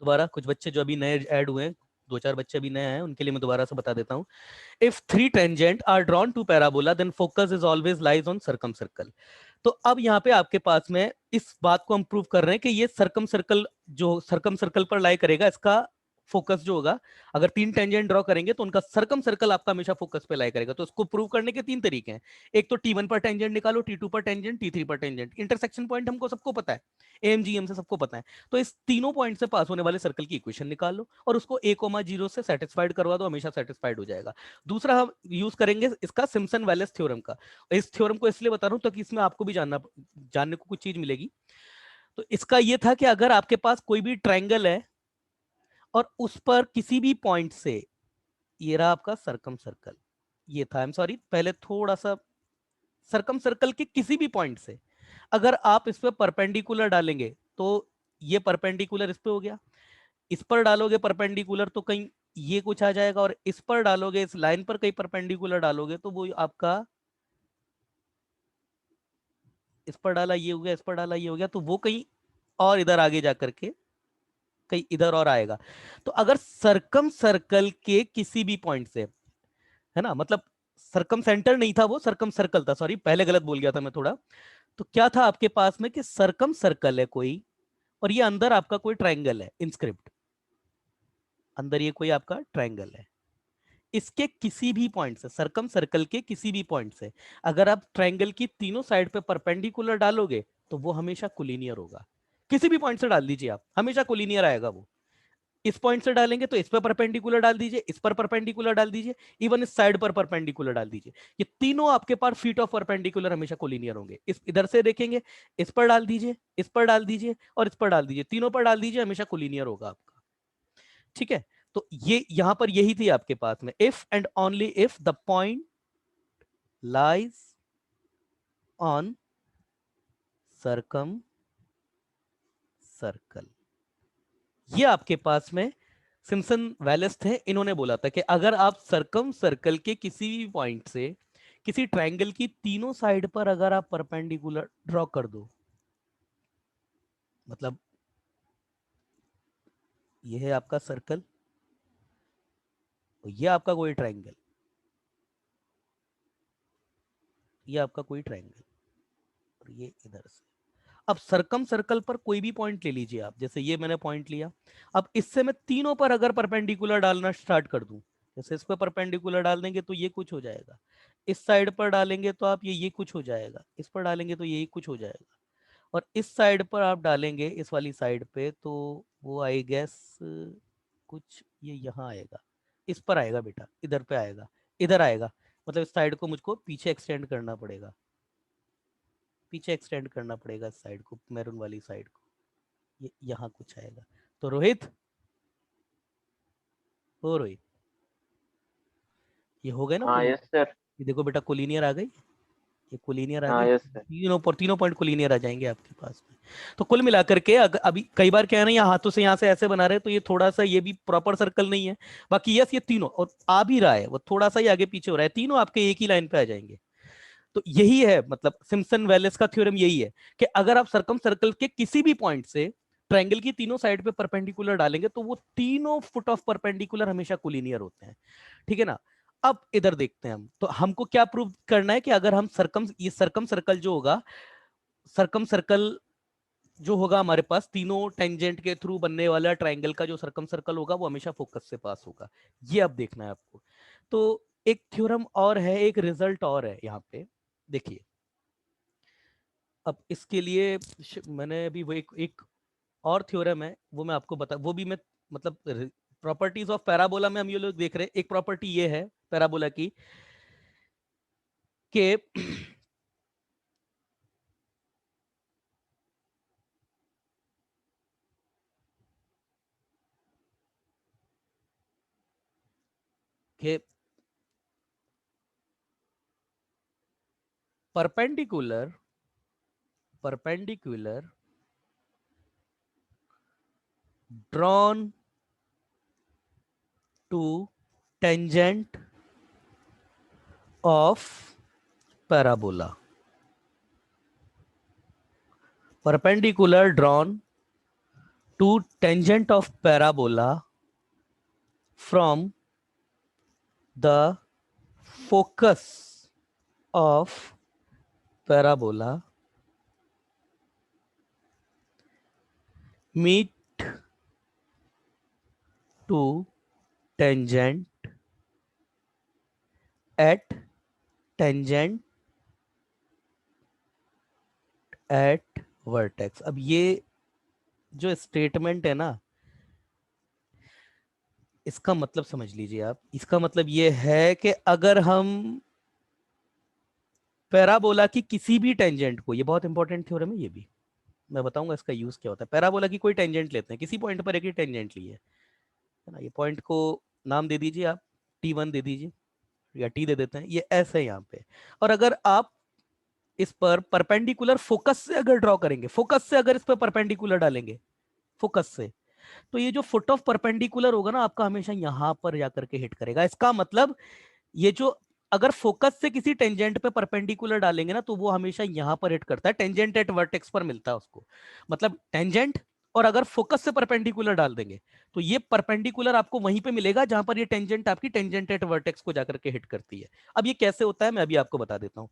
दोबारा कुछ बच्चे जो अभी नए ऐड हुए हैं, 2-4 बच्चे अभी नए हैं, उनके लिए मैं दोबारा से बता देता हूँ। If 3 tangent are drawn to parabola then focus is always lies on circum circle. तो अब यहाँ पे आपके पास में इस बात को हम प्रूव कर रहे हैं कि ये सर्कम सर्कल जो सर्कम सर्कल पर लाई करेगा, इसका फोकस जो होगा, अगर 3 टेंजेंट ड्रॉ करेंगे तो उनका सर्कम सर्कल आपका हमेशा फोकस पे लाई करेगा। तो इसको प्रूव करने के 3 तरीके हैं। एक तो T1 पर टेंजेंट निकालो, T2 पर टेंजेंट, T3 पर टेंजेंट। इंटरसेक्शन पॉइंट हमको सबको पता है, एएमजीएम से सबको पता है। तो इस तीनों पॉइंट से पास होने वाले सर्कल की इक्वेशन निकाल लो और उसको a,0 से सेटिस्फाइड करवा दो, हमेशा सेटिस्फाइड हो जाएगा। दूसरा हम यूज करेंगे इसका सिम्पसन वैलेस थ्योरम का। इस थ्योरम को इसलिए बता रहा हूं ताकि इसमें आपको भी जानने को कुछ चीज मिलेगी। तो इसका यह था कि अगर आपके पास कोई भी ट्रायंगल है और उस पर किसी भी पॉइंट से, ये रहा आपका सर्कम सर्कल, ये था, आई एम सॉरी पहले थोड़ा सा, सर्कम सर्कल के किसी भी पॉइंट से अगर आप इस पे परपेंडिकुलर डालेंगे तो ये परपेंडिकुलर इस पे हो गया, इस पर डालोगे परपेंडिकुलर तो कहीं ये कुछ आ जाएगा, और इस पर डालोगे, इस लाइन पर कहीं परपेंडिकुलर डालोगे तो वो आपका, इस पर डाला ये हो गया, इस पर डाला ये हो गया, तो वो कहीं और इधर आगे जा करके कहीं इधर और आएगा। तो अगर सर्कम सर्कल के किसी भी पॉइंट से, है ना, मतलब सर्कम सेंटर नहीं था वो, सर्कम सर्कल था, सॉरी पहले गलत बोल गया था मैं थोड़ा। तो क्या था आपके पास में कि सर्कम सर्कल है कोई, और ये अंदर आपका कोई ट्रायंगल है, इंस्क्रिप्ट अंदर ये कोई आपका ट्रायंगल है। इसके किसी भी पॉइंट से, सर्कम सर्कल के किसी भी पॉइंट से अगर आप ट्रायंगल की तीनों साइड पे परपेंडिकुलर डालोगे तो वो हमेशा कोलिनियर होगा। किसी भी पॉइंट से डाल दीजिए आप, हमेशा कोलिनियर आएगा वो। इस पॉइंट से डालेंगे तो इस पर परपेंडिकुलर डाल दीजिए, इस पर परपेंडिकुलर डाल दीजिए, इवन इस साइड पर परपेंडिकुलर डाल दीजिए, ये तीनों आपके पास फीट ऑफ परपेंडिकुलर हमेशा कोलिनियर होंगे। इस इधर से देखेंगे, इस पर डाल दीजिए, इस पर डाल दीजिए और इस पर डाल दीजिए, तीनों पर डाल दीजिए, हमेशा कोलिनियर होगा आपका। ठीक है, तो ये यहां पर यही थी आपके पास में, if and only if the point lies on circum circle. ये आपके पास में सिम्पसन वैलेस थे, इन्होंने बोला था कि अगर आप सर्कम सर्कल के किसी भी पॉइंट से किसी ट्रायंगल की तीनों साइड पर अगर आप परपेंडिकुलर ड्रॉ कर दो, मतलब ये है आपका सर्कल और ये आपका कोई ट्रायंगल, ये आपका कोई ट्रायंगल और ये इधर से, अब सर्कम सर्कल पर कोई भी पॉइंट ले लीजिए आप, जैसे ये मैंने पॉइंट लिया, अब इससे मैं तीनों पर अगर परपेंडिकुलर डालना स्टार्ट कर दूं, जैसे इस पर परपेंडिकुलर डाल देंगे तो ये कुछ हो जाएगा, इस साइड पर डालेंगे तो आप ये कुछ हो जाएगा, इस पर डालेंगे तो यही कुछ हो जाएगा, और इस साइड पर आप डालेंगे इस वाली साइड पे तो वो आई गेस कुछ ये यहाँ आएगा, इस पर आएगा बेटा, इधर पे आएगा, इधर आएगा, मतलब इस साइड को मुझको पीछे एक्सटेंड करना पड़ेगा, पीछे एक्सटेंड करना पड़ेगा इस साइड को, मैरून वाली साइड को, ये यहाँ कुछ आएगा। तो रोहित, ओ रोहित, ये हो गए ना हाँ यस कोलिनियर, सर। ये देखो बेटा कोलिनियर आ गई, ये कोलिनियर आ हाँ गई, यस सर। तीनों पॉइंट कोलिनियर आ जाएंगे आपके पास में। तो कुल मिलाकर के अभी कई बार क्या है ना, यहाँ हाथों से यहाँ से ऐसे बना रहे हैं तो ये थोड़ा सा ये भी प्रॉपर सर्कल नहीं है, बाकी यस ये तीनों और आ भी रहा है, वो थोड़ा सा ही आगे पीछे हो रहा है, तीनों आपके एक ही लाइन पे आ जाएंगे। तो यही है, मतलब सिम्पसन वैलेस का थ्योरम यही है कि अगर आप सर्कम सर्कल के किसी भी पॉइंट से ट्रायंगल की तीनों साइड पे परपेंडिकुलर डालेंगे तो वो तीनों फुट ऑफ परपेंडिकुलर हमेशा कोलिनियर होते हैं। ठीक है ना, अब इधर देखते हैं हम, तो हमको क्या प्रूव करना है कि अगर हम ये सर्कम सर्कल जो होगा, सर्कम सर्कल जो होगा हमारे पास तीनों टेंजेंट के थ्रू बनने वाला ट्रायंगल का जो सर्कम सर्कल होगा वो हमेशा फोकस से पास होगा, ये अब देखना है आपको। तो एक थ्योरम और है, एक रिजल्ट और है यहाँ पे, देखिए। अब इसके लिए मैंने अभी वो एक और थ्योरम है, वो मैं आपको बता, वो भी मैं, मतलब प्रॉपर्टीज ऑफ पैराबोला में हम ये लोग देख रहे हैं, एक प्रॉपर्टी ये है पैराबोला की कि कि perpendicular perpendicular drawn to tangent of parabola, perpendicular drawn to tangent of parabola from the focus of parabola meet to tangent at tangent at vertex। अब ये जो स्टेटमेंट है ना, इसका मतलब समझ लीजिए आप। इसका मतलब ये है कि अगर हम पैराबोला की किसी भी टेंजेंट को, ये बहुत इंपॉर्टेंट थ्योरम है, ये भी मैं बताऊंगा इसका यूज क्या होता है। पैराबोला की कोई टेंजेंट लेते हैं, किसी पॉइंट पर एक ही टेंजेंट ली है ना, ये पॉइंट को नाम दे दीजिए आप, T1 दे दीजिए या T दे देते हैं, ये S है यहाँ पे। और अगर आप इस पर परपेंडिकुलर फोकस से अगर ड्रॉ करेंगे, फोकस से अगर इस पर परपेंडिकुलर डालेंगे फोकस से, तो ये जो फुट ऑफ परपेंडिकुलर होगा ना आपका, हमेशा यहां पर जाकर के हिट करेगा। इसका मतलब ये जो अगर फोकस से किसी टेंजेंट पे परपेंडिकुलर डालेंगे ना, तो वो हमेशा यहां पर हिट करता है, टेंजेंट एट वर्टेक्स पर मिलता है उसको। मतलब टेंजेंट, और अगर फोकस से परपेंडिकुलर डाल देंगे तो ये परपेंडिकुलर आपको वहीं पे मिलेगा जहां पर ये टेंजेंट आपकी टेंजेंट एट वर्टेक्स को जाकर के हिट करती है। अब ये कैसे होता है मैं अभी आपको बता देता हूं।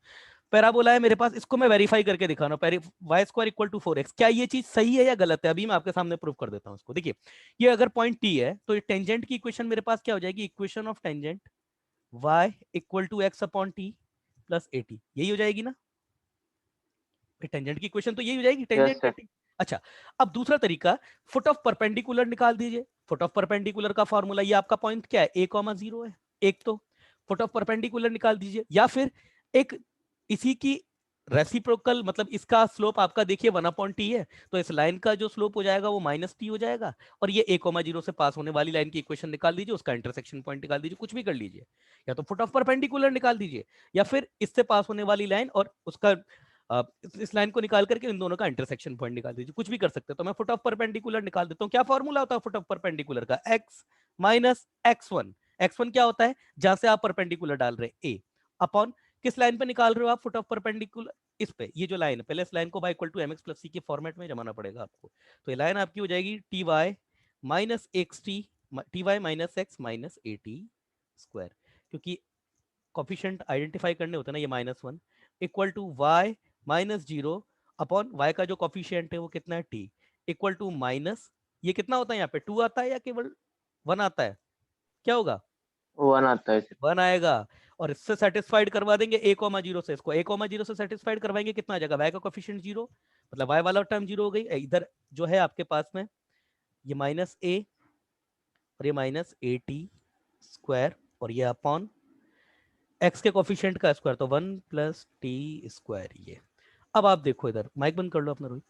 पैराबोला है मेरे पास, इसको मैं वेरीफाई करके दिखा रहा हूँ, Y square equal to 4x। क्या ये चीज सही है या गलत है, अभी मैं आपके सामने प्रूव कर देता हूँ इसको। देखिए, ये अगर पॉइंट T है तो टेंजेंट की इक्वेशन मेरे पास क्या हो जाएगी, equation of tangent y equal to X upon T plus A T, यही हो जाएगी ना। टेंजेंट की इक्वेशन तो यही हो जाएगी, यस टेंजेंट सर। एटी। अच्छा, अब दूसरा तरीका, फुट ऑफ परपेंडिकुलर निकाल दीजिए। फुट ऑफ परपेंडिकुलर का फॉर्मूला, ये आपका पॉइंट क्या है, a कॉमा 0 है एक, तो फुट ऑफ परपेंडिकुलर निकाल दीजिए। या फिर एक इसी की रेसिप्रोकल, मतलब इसका स्लोप आपका देखिए 1 अपॉन टी है, तो इस लाइन का जो स्लोप हो जाएगा वो माइनस टी हो जाएगा। और ये a कॉमा 0 से पास होने वाली लाइन की इक्वेशन निकाल दीजिए, उसका इंटरसेक्शन पॉइंट निकाल दीजिए, कुछ भी कर लीजिए। या तो फुट ऑफ परपेंडिकुलर निकाल दीजिए, या फिर इससे पास होने वाली लाइन और उसका इस लाइन को निकाल करके इन दोनों का इंटरसेक्शन पॉइंट निकाल दीजिए, कुछ भी कर सकते हो। तो मैं फुट ऑफ परपेंडिकुलर निकाल देता हूँ। क्या फॉर्मूला होता है फुट ऑफ परपेंडिकुलर का, x माइनस x1। x1 क्या होता है, जहां से आप परपेंडिकुलर डाल रहे हैं a, अपॉन किस लाइन पे निकाल रहे हो आप फुट ऑफ परपेंडिकुलर, इस पे, ये जो लाइन है, पहले इस लाइन को y equal to mx plus c के फॉर्मेट में जमाना पड़ेगा आपको। तो ये लाइन आपकी हो जाएगी ty minus X T, ty minus X minus A T square, क्योंकि कॉफिशिएंट आइडेंटिफाई करने होते हैं ना, ये -1 equal to Y minus 0 upon Y का जो कॉफिशिएंट है वो कितना है टी, इक्वल टू माइनस, ये कितना होता है यहाँ पे 2 आता है या केवल 1 आता है, क्या होगा, 1 आता है सर। 1 आएगा। और इससे सेटिस्फाइड करवा देंगे a कॉमा 0 से, इसको a कॉमा 0 से सेटिस्फाइड करवाएंगे, कितना आ जाएगा, y का कॉफिशिएंट 0, मतलब y वाला टर्म 0 हो गई। इधर जो है आपके पास में ये माइनस a और ये माइनस ए टी स्क्वायर, और ये अपॉन x के कोफिशिएंट का स्क्वायर, तो 1 प्लस टी स्क्वायर ये। अब आप देखो इधर, माइक बंद कर लो अपना रोहित।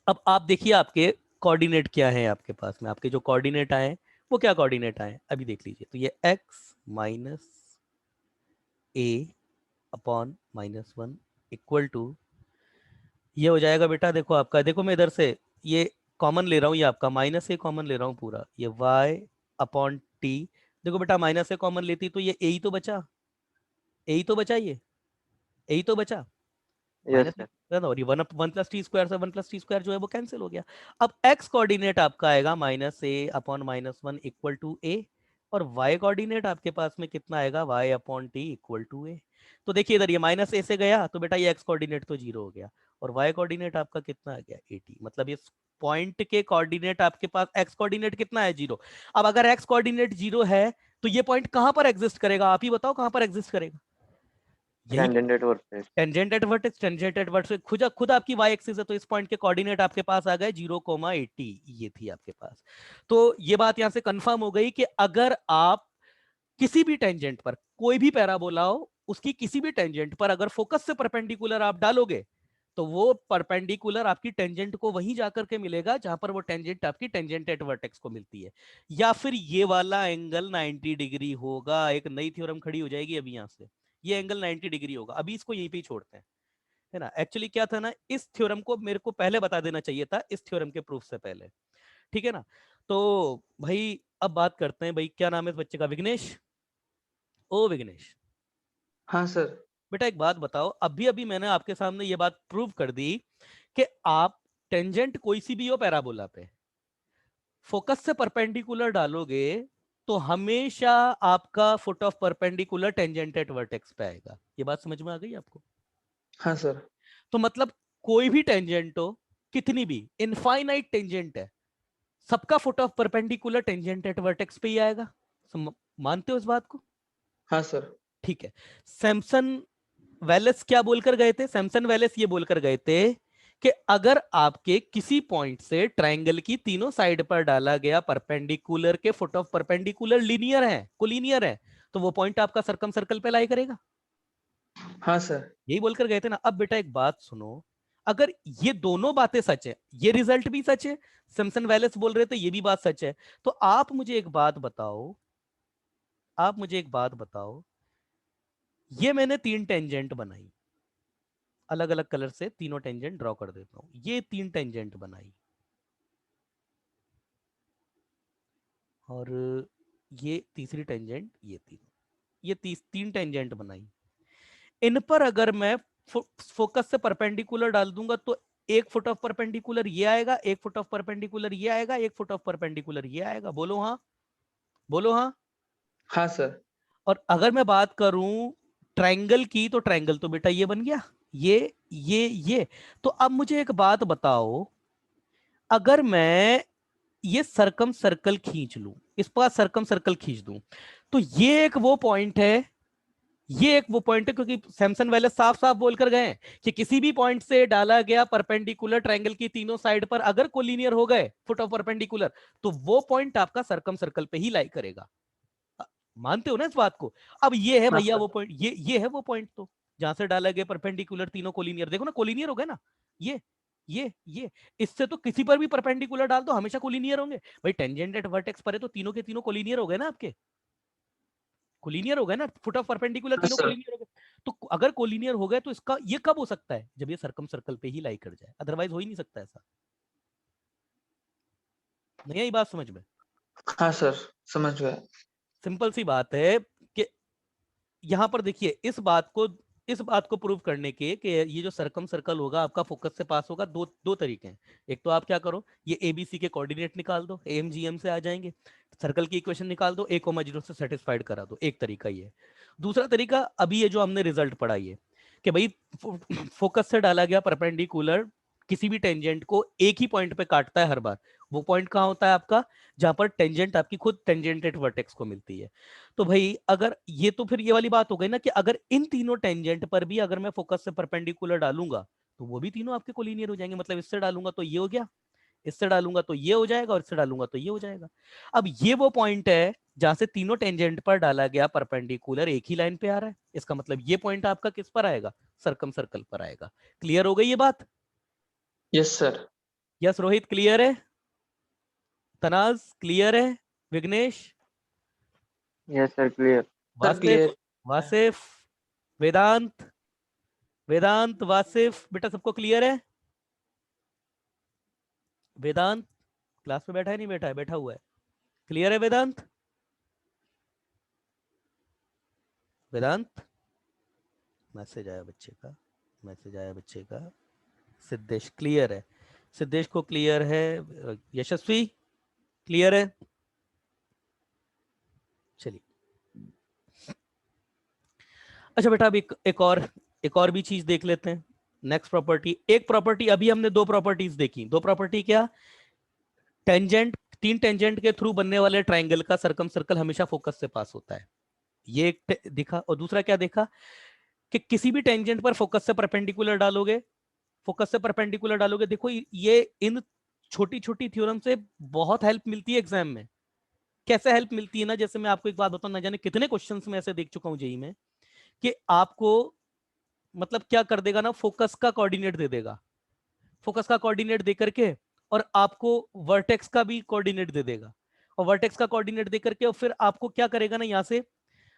अब आप देखिए आपके कोऑर्डिनेट क्या है आपके पास में, आपके जो कोऑर्डिनेट आए वो क्या कोऑर्डिनेट आए अभी देख लीजिए। तो ये x minus A upon -1 equal to, ये हो जाएगा बेटा, देखो आपका, देखो मैं इधर से ये कॉमन ले रहा हूँ, ये आपका माइनस ए कॉमन ले रहा हूँ पूरा, ये y अपॉन टी। देखो बेटा माइनस ए कॉमन लेती तो ये ए ही तो बचा, ए ही तो बचा, ये ए ही तो बचा, यस माइनस सर। और ये वन प्लस टी स्क्वायर से 1 प्लस टी स्क्वायर जो है वो कैंसिल हो गया। अब एक्स कोऑर्डिनेट आपका आएगा minus A upon -1 equal to a, और वाई कोऑर्डिनेट आपके पास में कितना आएगा, y upon T equal to a. तो देखिए इधर ये माइनस ए से गया तो बेटा ये एक्स कोऑर्डिनेट तो 0 हो गया, और वाई कोऑर्डिनेट आपका कितना आ गया 80, मतलब ये पॉइंट के कोऑर्डिनेट आपके पास एक्स कोऑर्डिनेट कितना है 0। अब अगर एक्स कोऑर्डिनेट 0 है तो ये पॉइंट कहां पर एग्जिस्ट करेगा, आप ही बताओ कहां पर एग्जिस्ट करेगा, यही tangent versus. Tangent at vertex, tangent at vertex खुद खुद आपकी वाई एक्सिस है, तो इस पॉइंट के कोऑर्डिनेट आपके पास आ गए 0,80, ये थी आपके पास। तो ये बात यहां से कंफर्म हो गई कि अगर आप किसी भी टेंजेंट पर, कोई भी पैराबोला हो, उसकी किसी भी टेंजेंट पर अगर फोकस से परपेंडिकुलर आप डालोगे तो वो परपेंडिकुलर आपकी टेंजेंट को वहीं जाकर के मिलेगा जहां पर वो टेंजेंट आपकी टेंजेंट एट वर्टेक्स को मिलती है। या फिर ये वाला एंगल 90 डिग्री होगा, एक नई थ्योरम खड़ी हो जाएगी अभी यहां से, ये एंगल 90 डिग्री होगा। अभी इसको यहीं पे ही छोड़ते हैं, है ना। एक्चुअली क्या था ना, इस थ्योरम को मेरे को पहले बता देना चाहिए था, इस थ्योरम के प्रूफ से पहले, ठीक है ना। तो भाई अब बात करते हैं, भाई क्या नाम है इस बच्चे का, विघ्नेश। ओ विघ्नेश, हाँ सर। बेटा एक बात बताओ, अभी अभी मैंने आपके सामने ये बात प्रूव कर दी कि आप टेंजेंट कोई सी भी हो पैराबोला पे, फोकस से परपेंडिकुलर डालोगे तो हमेशा आपका foot of perpendicular tangent at vertex पे आएगा। ये बात समझ में आ गई आपको? हाँ सर। तो मतलब कोई भी टेंजेंट हो, कितनी भी इनफाइनाइट टेंजेंट है, सबका foot of perpendicular tangent at vertex पे ही आएगा। मानते हो इस बात को? हाँ सर। ठीक है। सैमसन वेलेस क्या बोलकर गए थे? सैमसन वेलेस ये बोलकर गए थे कि अगर आपके किसी पॉइंट से ट्रायंगल की तीनों साइड पर डाला गया परपेंडिकुलर के फुट ऑफ परपेंडिकुलर लीनियर है, कोलिनियर है, तो वो पॉइंट आपका सर्कम सर्कल पे लाई करेगा। हाँ सर। यही बोलकर गए थे ना। अब बेटा एक बात सुनो, अगर ये दोनों बातें सच है, ये रिजल्ट भी सच है, सैमसन वेलेस बोल रहे थे ये भी बात सच है, तो आप मुझे एक बात बताओ, आप मुझे एक बात बताओ, ये मैंने तीन टेंजेंट बनाई, अलग अलग कलर से तीनों टेंजेंट ड्रॉ कर देता हूं। ये तीन टेंजेंट बनाई और ये तीसरी टेंजेंट, ये ये तीन टेंजेंट बनाई। इन पर अगर मैं फोकस से परपेंडिकुलर डाल दूंगा तो एक फुट ऑफ परपेंडिकुलर ये आएगा, एक फुट ऑफ परपेंडिकुलर ये आएगा, एक फुट ऑफ परपेंडिकुलर ये आएगा। बोलो हाँ, बोलो हाँ। हाँ सर। और अगर मैं बात करूं ट्रायंगल की, तो ट्रायंगल तो बेटा ये बन गया, ये। तो अब मुझे एक बात बताओ, अगर मैं ये सरकम सर्कल खींच लूं, इस पर सरकम सर्कल खींच दूं, तो ये एक वो पॉइंट है, ये एक वो पॉइंट है, क्योंकि सैमसन वाले साफ साफ बोलकर गए हैं कि किसी भी पॉइंट से डाला गया परपेंडिकुलर ट्रायंगल की तीनों साइड पर अगर कोलिनियर हो गए फुट ऑफ परपेंडिकुलर, तो वो पॉइंट आपका सरकम सर्कल पे ही लाई करेगा। मानते हो ना इस बात को? अब ये है हाँ भैया सर। वो पॉइंट, ये है वो पॉइंट, तो जहां से डाला गया परपेंडिकुलर तीनों कोलिनियर, देखो ना कोलिनियर हो गए ना, ये ये इससे तो किसी पर भी परपेंडिकुलर डाल दो हमेशा कोलिनियर होंगे भाई। टेंजेंट एट वर्टेक्स पर है तो तीनों के तीनों कोलिनियर हो गए ना, आपके कोलिनियर हो गए ना, फुट ऑफ परपेंडिकुलर हाँ तीनों सर। कोलिनियर हो गए। तो अगर कोलिनियर हो गए तो इसका ये कब हो सकता है? जब ये सरकम सर्कल पे ही लाई कर जाए, अदरवाइज हो ही नहीं सकता ऐसा। नहीं आई बात समझ में? हाँ सर, समझ गया। सिंपल सी बात है कि यहां पर देखिए, इस बात को प्रूव करने के कि ये जो सरकम सर्कल होगा आपका फोकस से पास होगा, दो दो तरीके हैं। एक तो आप क्या करो, ये एबीसी के कोऑर्डिनेट निकाल दो, एमजीएम से आ जाएंगे, सर्कल की इक्वेशन निकाल दो, 1,0 से सेटिस्फाइड करा दो, एक तरीका ये है। दूसरा तरीका अभी ये जो हमने रिजल्ट पढ़ा ये कि भाई फोकस से डाला गया परपेंडिकुलर किसी भी टेंजेंट को एक ही पॉइंट पे काटता है हर बार। वो पॉइंट कहाँ होता है आपका? जहां पर टेंजेंट आपकी खुद टेंजेंटेड वर्टेक्स को मिलती है। तो भाई अगर ये, तो फिर ये वाली बात हो गई ना कि अगर इन तीनों टेंजेंट पर भी अगर मैं फोकस से परपेंडिकुलर डालूंगा तो वो भी तीनों आपके कोलिनियर हो जाएंगे। मतलब इससे डालूंगा तो ये हो गया, इससे डालूंगा तो ये हो जाएगा, और इससे डालूंगा तो ये हो जाएगा। अब ये वो पॉइंट है जहां से तीनों टेंजेंट पर डाला गया परपेंडिकुलर एक ही लाइन पे आ रहा है। इसका मतलब ये पॉइंट आपका किस पर आएगा? सरकम सर्कल पर आएगा। क्लियर हो गई ये बात? Yes sir. Yes Rohit clear है? तनाज क्लियर है? Vighnesh? Yes sir, clear. Sir Wasif? Clear. Wasif? Vedant? Vedant, Wasif, बेटा सबको क्लियर है? वेदांत क्लास में बैठा है नहीं बैठा है? बैठा हुआ है। क्लियर है वेदांत? वेदांत? मैसेज आया बच्चे का, मैसेज आया बच्चे का। सिद्धेश क्लियर है? सिद्धेश को क्लियर है। यशस्वी क्लियर है? चलिए। अच्छा बेटा अब एक और भी चीज देख लेते हैं। नेक्स्ट प्रॉपर्टी, एक प्रॉपर्टी, अभी हमने दो प्रॉपर्टीज देखी। दो प्रॉपर्टी क्या? टेंजेंट, तीन टेंजेंट के थ्रू बनने वाले ट्राइंगल का सरकम सर्कल हमेशा फोकस से पास होता है, ये एक दिखा। और दूसरा क्या देखा कि किसी भी टेंजेंट पर फोकस से परपेंडिकुलर डालोगे, फोकस से परपेंडिकुलर डालोगे। देखो ये इन छोटी छोटी थ्योरम से बहुत हेल्प मिलती है एग्जाम में। कैसे हेल्प मिलती है ना, जैसे मैं आपको एक बात बताऊं, ना जाने कितने क्वेश्चंस में ऐसे देख चुका हूं जेई में कि आपको मतलब क्या कर देगा ना, फोकस का कोऑर्डिनेट दे देगा, फोकस का कोऑर्डिनेट दे करके और आपको वर्टेक्स का भी कोऑर्डिनेट दे देगा, और वर्टेक्स का कोऑर्डिनेट दे करके और फिर आपको क्या करेगा ना यहाँ से,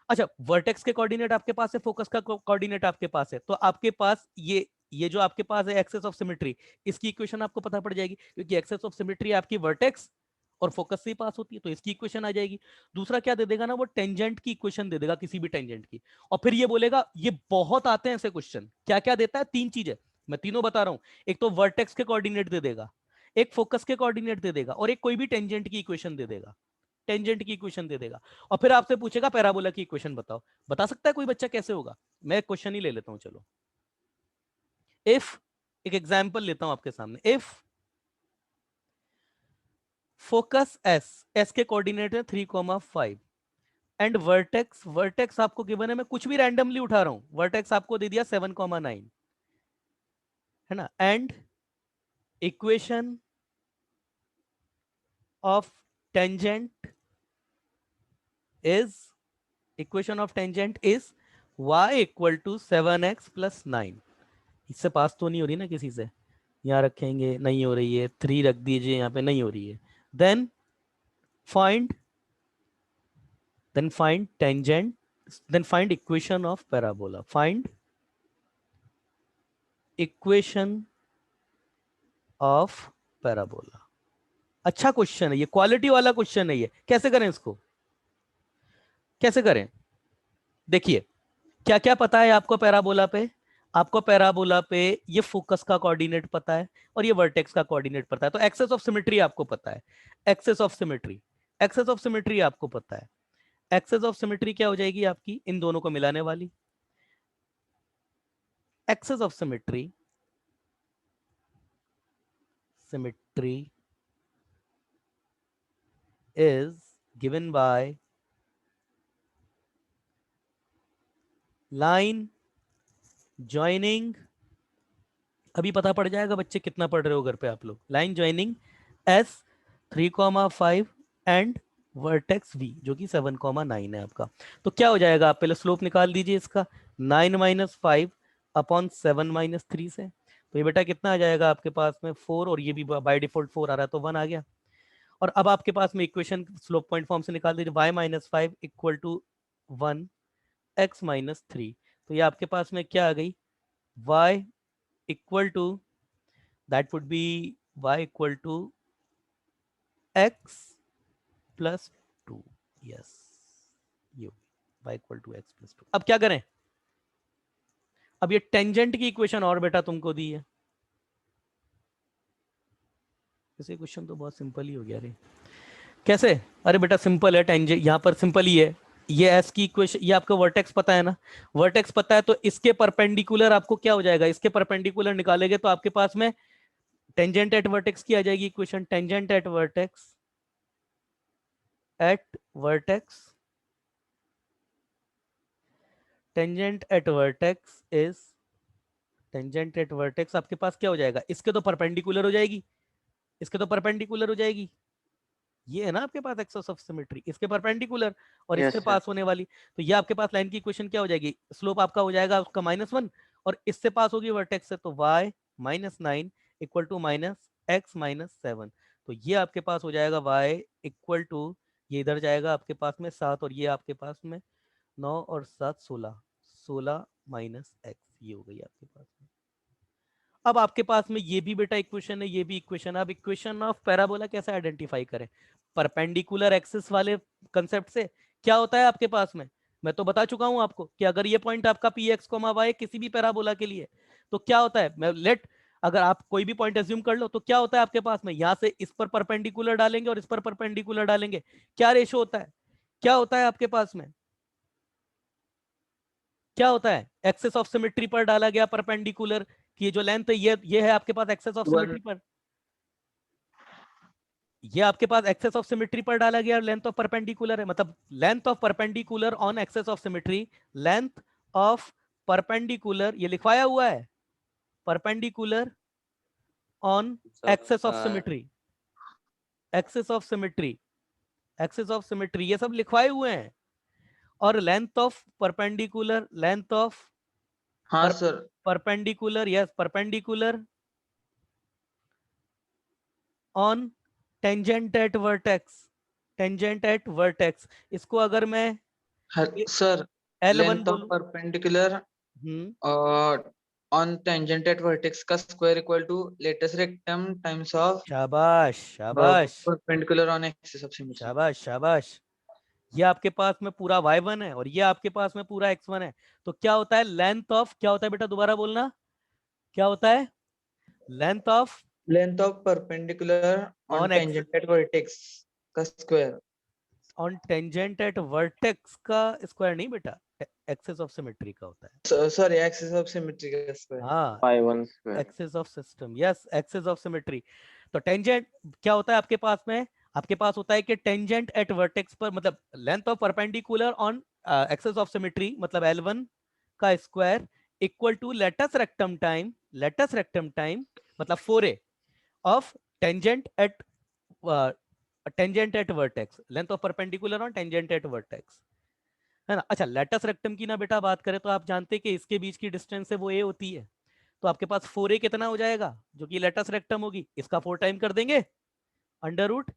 अच्छा वर्टेक्स के कोऑर्डिनेट आपके पास है, फोकस का कोऑर्डिनेट आपके पास है, तो आपके पास ये जो आपके पास है एक्सेस ऑफ सिमेट्री, इसकी इक्वेशन आपको पता पड़ जाएगी, क्योंकि एक्सेस ऑफ सिमेट्री आपकी वर्टेक्स और फोकस से ही पास होती है, तो इसकी इक्वेशन आ जाएगी। दूसरा क्या दे देगा ना, वो टेंजेंट की इक्वेशन दे देगा, किसी भी टेंजेंट की। और फिर ये बोलेगा, ये बहुत आते हैं ऐसे क्वेश्चन, क्या क्या देता है, तीन चीजें मैं तीनों बता रहा हूं। एक तो वर्टेक्स के कोऑर्डिनेट दे देगा, एक फोकस के कोऑर्डिनेट दे देगा और एक कोई भी टेंजेंट की इक्वेशन दे देगा, टेंजेंट की इक्वेशन दे देगा, और फिर आपसे पूछेगा पैराबोला की इक्वेशन बताओ। बता सकता है कोई बच्चा कैसे होगा? मैं क्वेश्चन ही ले लेता हूं, चलो। इफ, एक एग्जांपल लेता हूं आपके सामने, इफ फोकस एस, एस के कोऑर्डिनेट है 3,5 एंड वर्टेक्स, वर्टेक्स आपको गिवन है, मैं कुछ भी रैंडमली उठा रहा हूं, वर्टेक्स आपको दे दिया 7,9, है ना, and equation of tangent is, equation of tangent is y equal to 7x plus 9। इससे पास तो नहीं हो रही ना किसी से, यहाँ रखेंगे, नहीं हो रही है, 3 रख दीजिए यहाँ पे, नहीं हो रही है। Then find, then find tangent, then find equation of parabola, find equation of parabola। अच्छा क्वेश्चन है ये, क्वालिटी वाला क्वेश्चन है ये। कैसे करें इसको, कैसे करें? देखिए क्या क्या पता है आपको पैराबोला पे, आपको पैराबोला पे ये फोकस का कोऑर्डिनेट पता है और ये वर्टेक्स का कोऑर्डिनेट पता है, तो एक्सेस ऑफ सिमेट्री आपको पता है, axis of symmetry, axis of symmetry आपको पता है। एक्सेस ऑफ सिमेट्री क्या हो जाएगी आपकी, इन दोनों को मिलाने वाली। Axis of symmetry, symmetry is given by line joining, अभी पता पड़ जाएगा बच्चे कितना पढ़ रहे हो घर पे आप लोग, line joining S 3,5 and vertex V जो कि 7,9 है आपका। तो क्या हो जाएगा, आप पहले स्लोप निकाल दीजिए इसका, 9 माइनस 5 अपॉन 7 माइनस 3 से, तो ये बेटा कितना आ जाएगा आपके पास में 4, और ये भी बाय डिफॉल्ट 4 आ रहा है तो 1 आ गया। और अब आपके पास में इक्वेशन स्लोप पॉइंट फॉर्म से निकाल दीजिए, y minus 5 equal to 1 x minus 3, तो ये आपके पास में क्या आ गई, y equal to, that would be y equal to x plus 2, yes, ये y equal to x plus 2। अब क्या करें, अब ये टेंजेंट की इक्वेशन और बेटा तुमको दी है, इसे क्वेश्चन तो बहुत सिंपल ही हो गया रे। कैसे? अरे बेटा सिंपल है, टेंजेंट यहाँ पर सिंपल ही है, ये एस की इक्वेशन, ये आपका वर्टेक्स पता है ना, वर्टेक्स पता है, तो इसके परपेंडिकुलर आपको क्या हो जाएगा, इसके परपेंडिकुलर निकालेंगे तो आपके पास में टेंजेंट एट वर्टेक्स की आ जाएगी equation, tangent at vertex, eight vertex, tangent at vertex is, tangent at vertex आपके पास क्या हो जाएगा, इसके तो परपेंडिकुलर हो जाएगी, इसके तो परपेंडिकुलर हो जाएगी, ये है ना आपके पास एक्सेस ऑफ सिमेट्री, इसके परपेंडिकुलर और Yes, इससे sir. पास होने वाली, तो ये आपके पास लाइन की इक्वेशन क्या हो जाएगी, स्लोप आपका हो जाएगा उसका -1 और इससे पास होगी वर्टेक्स से, तो y minus 9 equal to minus X minus 7, तो ये आपके पास हो जाएगा y इक्वल टू, ये इधर जाएगा आपके पास में 7 और ये आपके पास में 9 और 7 16, 16 माइनस एक्स, ये हो गई आपके पास में। अब आपके पास में ये भी बेटा इक्वेशन है, ये भी इक्वेशन है। अब इक्वेशन ऑफ पैराबोला कैसे आइडेंटिफाई करें, परपेंडिकुलर एक्सिस वाले कंसेप्ट से क्या होता है आपके पास में, मैं तो बता चुका हूं आपको कि अगर ये पॉइंट आपका पी एक्स कोमा वाई किसी भी पैराबोला के लिए, तो क्या होता है, मैं लेट, अगर आप कोई भी पॉइंट एज्यूम कर लो, तो क्या होता है आपके पास में, यहां से इस पर परपेंडिकुलर डालेंगे और इस पर परपेंडिकुलर डालेंगे, क्या रेशो होता है, क्या होता है आपके पास में, क्या होता है, एक्सेस ऑफ सिमेट्री पर डाला गया परपेंडिकुलर की जो लेंथ है, ये है आपके पास एक्सेस ऑफ One. सिमेट्री पर, ये आपके पास एक्सेस ऑफ सिमेट्री पर डाला गया, लेंथ ऑफ परपेंडिकुलर है, मतलब length of perpendicular on axis of symmetry, length of perpendicular, ये लिखवाया हुआ है, perpendicular on axis of symmetry, axis of symmetry, axis of symmetry, ये सब लिखवाए हुए हैं, और length of perpendicular, length of हाँ sir. Perpendicular, yes, perpendicular on tangent at vertex, tangent at vertex, इसको अगर मैं सर, L1 लेंथ ऑफ बोलूं, perpendicular on tangent at vertex का square equal to latus rectum times of शाबाश शाबाश perpendicular on axis of symmetry. शाबाश शाबाश, ये आपके पास में पूरा y1 है और ये आपके पास में पूरा x1 है, तो क्या होता है लेंथ ऑफ, क्या होता है बेटा दोबारा बोलना, क्या होता है, length of length of perpendicular on on x tangent at vertex का square. On tangent at vertex का स्क्वायर नहीं बेटा, एक्सिस ऑफ सिमेट्री का होता है। सॉरी, एक्सिस ऑफ सिमेट्री का स्क्वायर। हाँ, y1 square. Axis of system, yes, axis of symmetry. तो टेंजेंट क्या होता है आपके पास में? आपके पास होता है कि टेंजेंट एट वर्टेक्स पर, मतलब length of perpendicular on axis of symmetry, मतलब L1 का square equal to latus rectum time मतलब 4a of tangent at vertex, length of perpendicular on tangent at vertex, है ना। अच्छा, लेटस रेक्टम की ना बेटा बात करें तो आप जानते हैं कि इसके बीच की डिस्टेंस है वो a होती है। तो आपके पास 4a कितना हो जाएगा, जो कि लेटस रेक्टम होगी, इसका 4 टाइम कर देंगे अंडर रूट।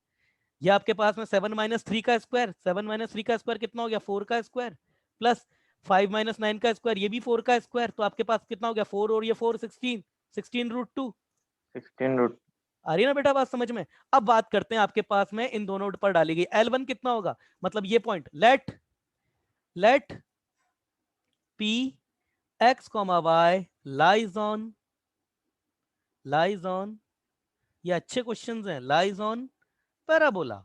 ये आपके पास में 7 - 3 का स्क्वायर, 7 - 3 का स्क्वायर कितना हो गया, 4 का स्क्वायर, प्लस 5 - 9 का स्क्वायर, ये भी 4 का स्क्वायर। तो आपके पास कितना हो गया, 4 और ये 4, 16, 16√2। 16√2। आ रही है ना बेटा बात समझ में? अब बात करते हैं आपके पास में इन दोनों पर डाली गई L1 कितना होगा, मतलब ये point, let P x, y lies on, ये अच्छे क्वेश्चंस हैं, लाइज ऑन पैराबोला।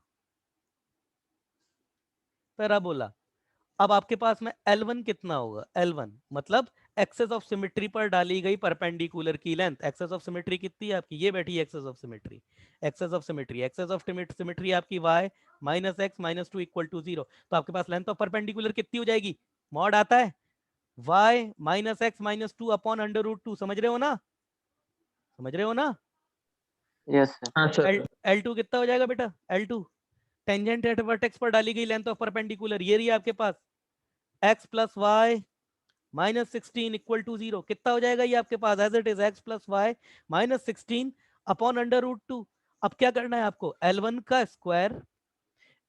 अब आपके पास में L1 कितना होगा, L1 मतलब एक्सेस ऑफ सिमेट्री पर डाली गई परपेंडिकुलर की लेंथ। एक्सेस ऑफ सिमेट्री कितनी है आपकी, ये बैठी एक्सेस ऑफ सिमेट्री, आपकी y -x - 2 इक्वल टू 0। तो आपके पास लेंथ ऑफ परपेंडिकुलर कितनी हो जाएगी, मॉड आता है y -x - 2 अपॉन √2। समझ रहे हो ना? Yes sir. हाँ सर। L2 कितना हो जाएगा बेटा, L2 टेंजेंट एट वर्टेक्स पर डाली गई लेंथ ऑफ परपेंडिकुलर, ये रही आपके पास x plus y -16 equal to 0। कितना हो जाएगा ये आपके पास, as it is x plus y -16 upon √2। अब क्या करना है आपको, L1 का square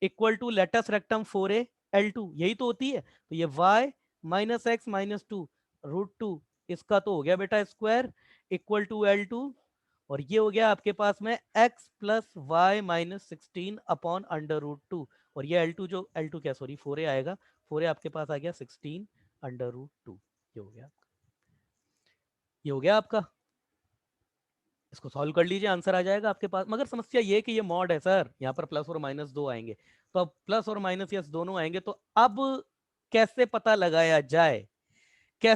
equal to latus rectum 4a L2, यही तो होती है। तो ये y -x - 2 √2, इसका तो हो गया बेटा स्क्वायर इक्वल टू L2, और ये हो गया आपके पास में x प्लस वाई -16 अपॉन √2। और ये L2 क्या, सॉरी 4a आएगा, 4a आपके पास आ गया 16 √2। ये हो गया आपका। इसको सॉल्व कर लीजिए, आंसर आ जाएगा आपके पास। मगर समस्या ये है कि ये मॉड है सर, यहाँ पर प्लस और माइनस दो आएंगे। तो अब प्लस और माइनस यस दोनों आएंगे, तो अब कैसे पता लगाया जाए, कि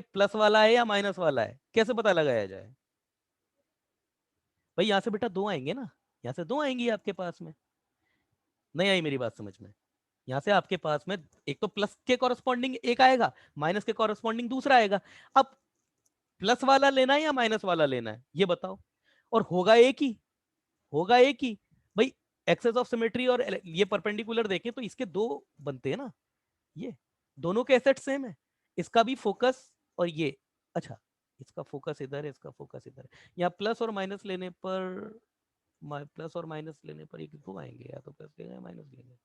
प्लस वाला है या माइनस वाला है, कैसे पता लगाया जाए? भाई यहाँ से बेटा दो आएंगे ना, यहाँ से दो आएंगी आपके पास में। नहीं आई मेरी बात समझ में? यहाँ से आपके पास में एक तो प्लस के कॉरेस्पॉन्डिंग एक आएगा, माइनस के कॉरेस्पॉन्डिंग दूसरा आएगा। अब प्लस वाला लेना है या माइनस वाला लेना है, ये बताओ। और होगा एक ही भाई। एक्सेस ऑफ सिमेट्री और ये परपेंडिकुलर देखें तो इसके दो बनते हैं ना, ये दोनों के एसेट सेम है। इसका भी फोकस और ये, अच्छा इसका फोकस इधर है, इसका फोकस इधर है। यहाँ प्लस और माइनस लेने पर, एक दो आएंगे, या तो प्लस लेंगे या माइनस लेंगे।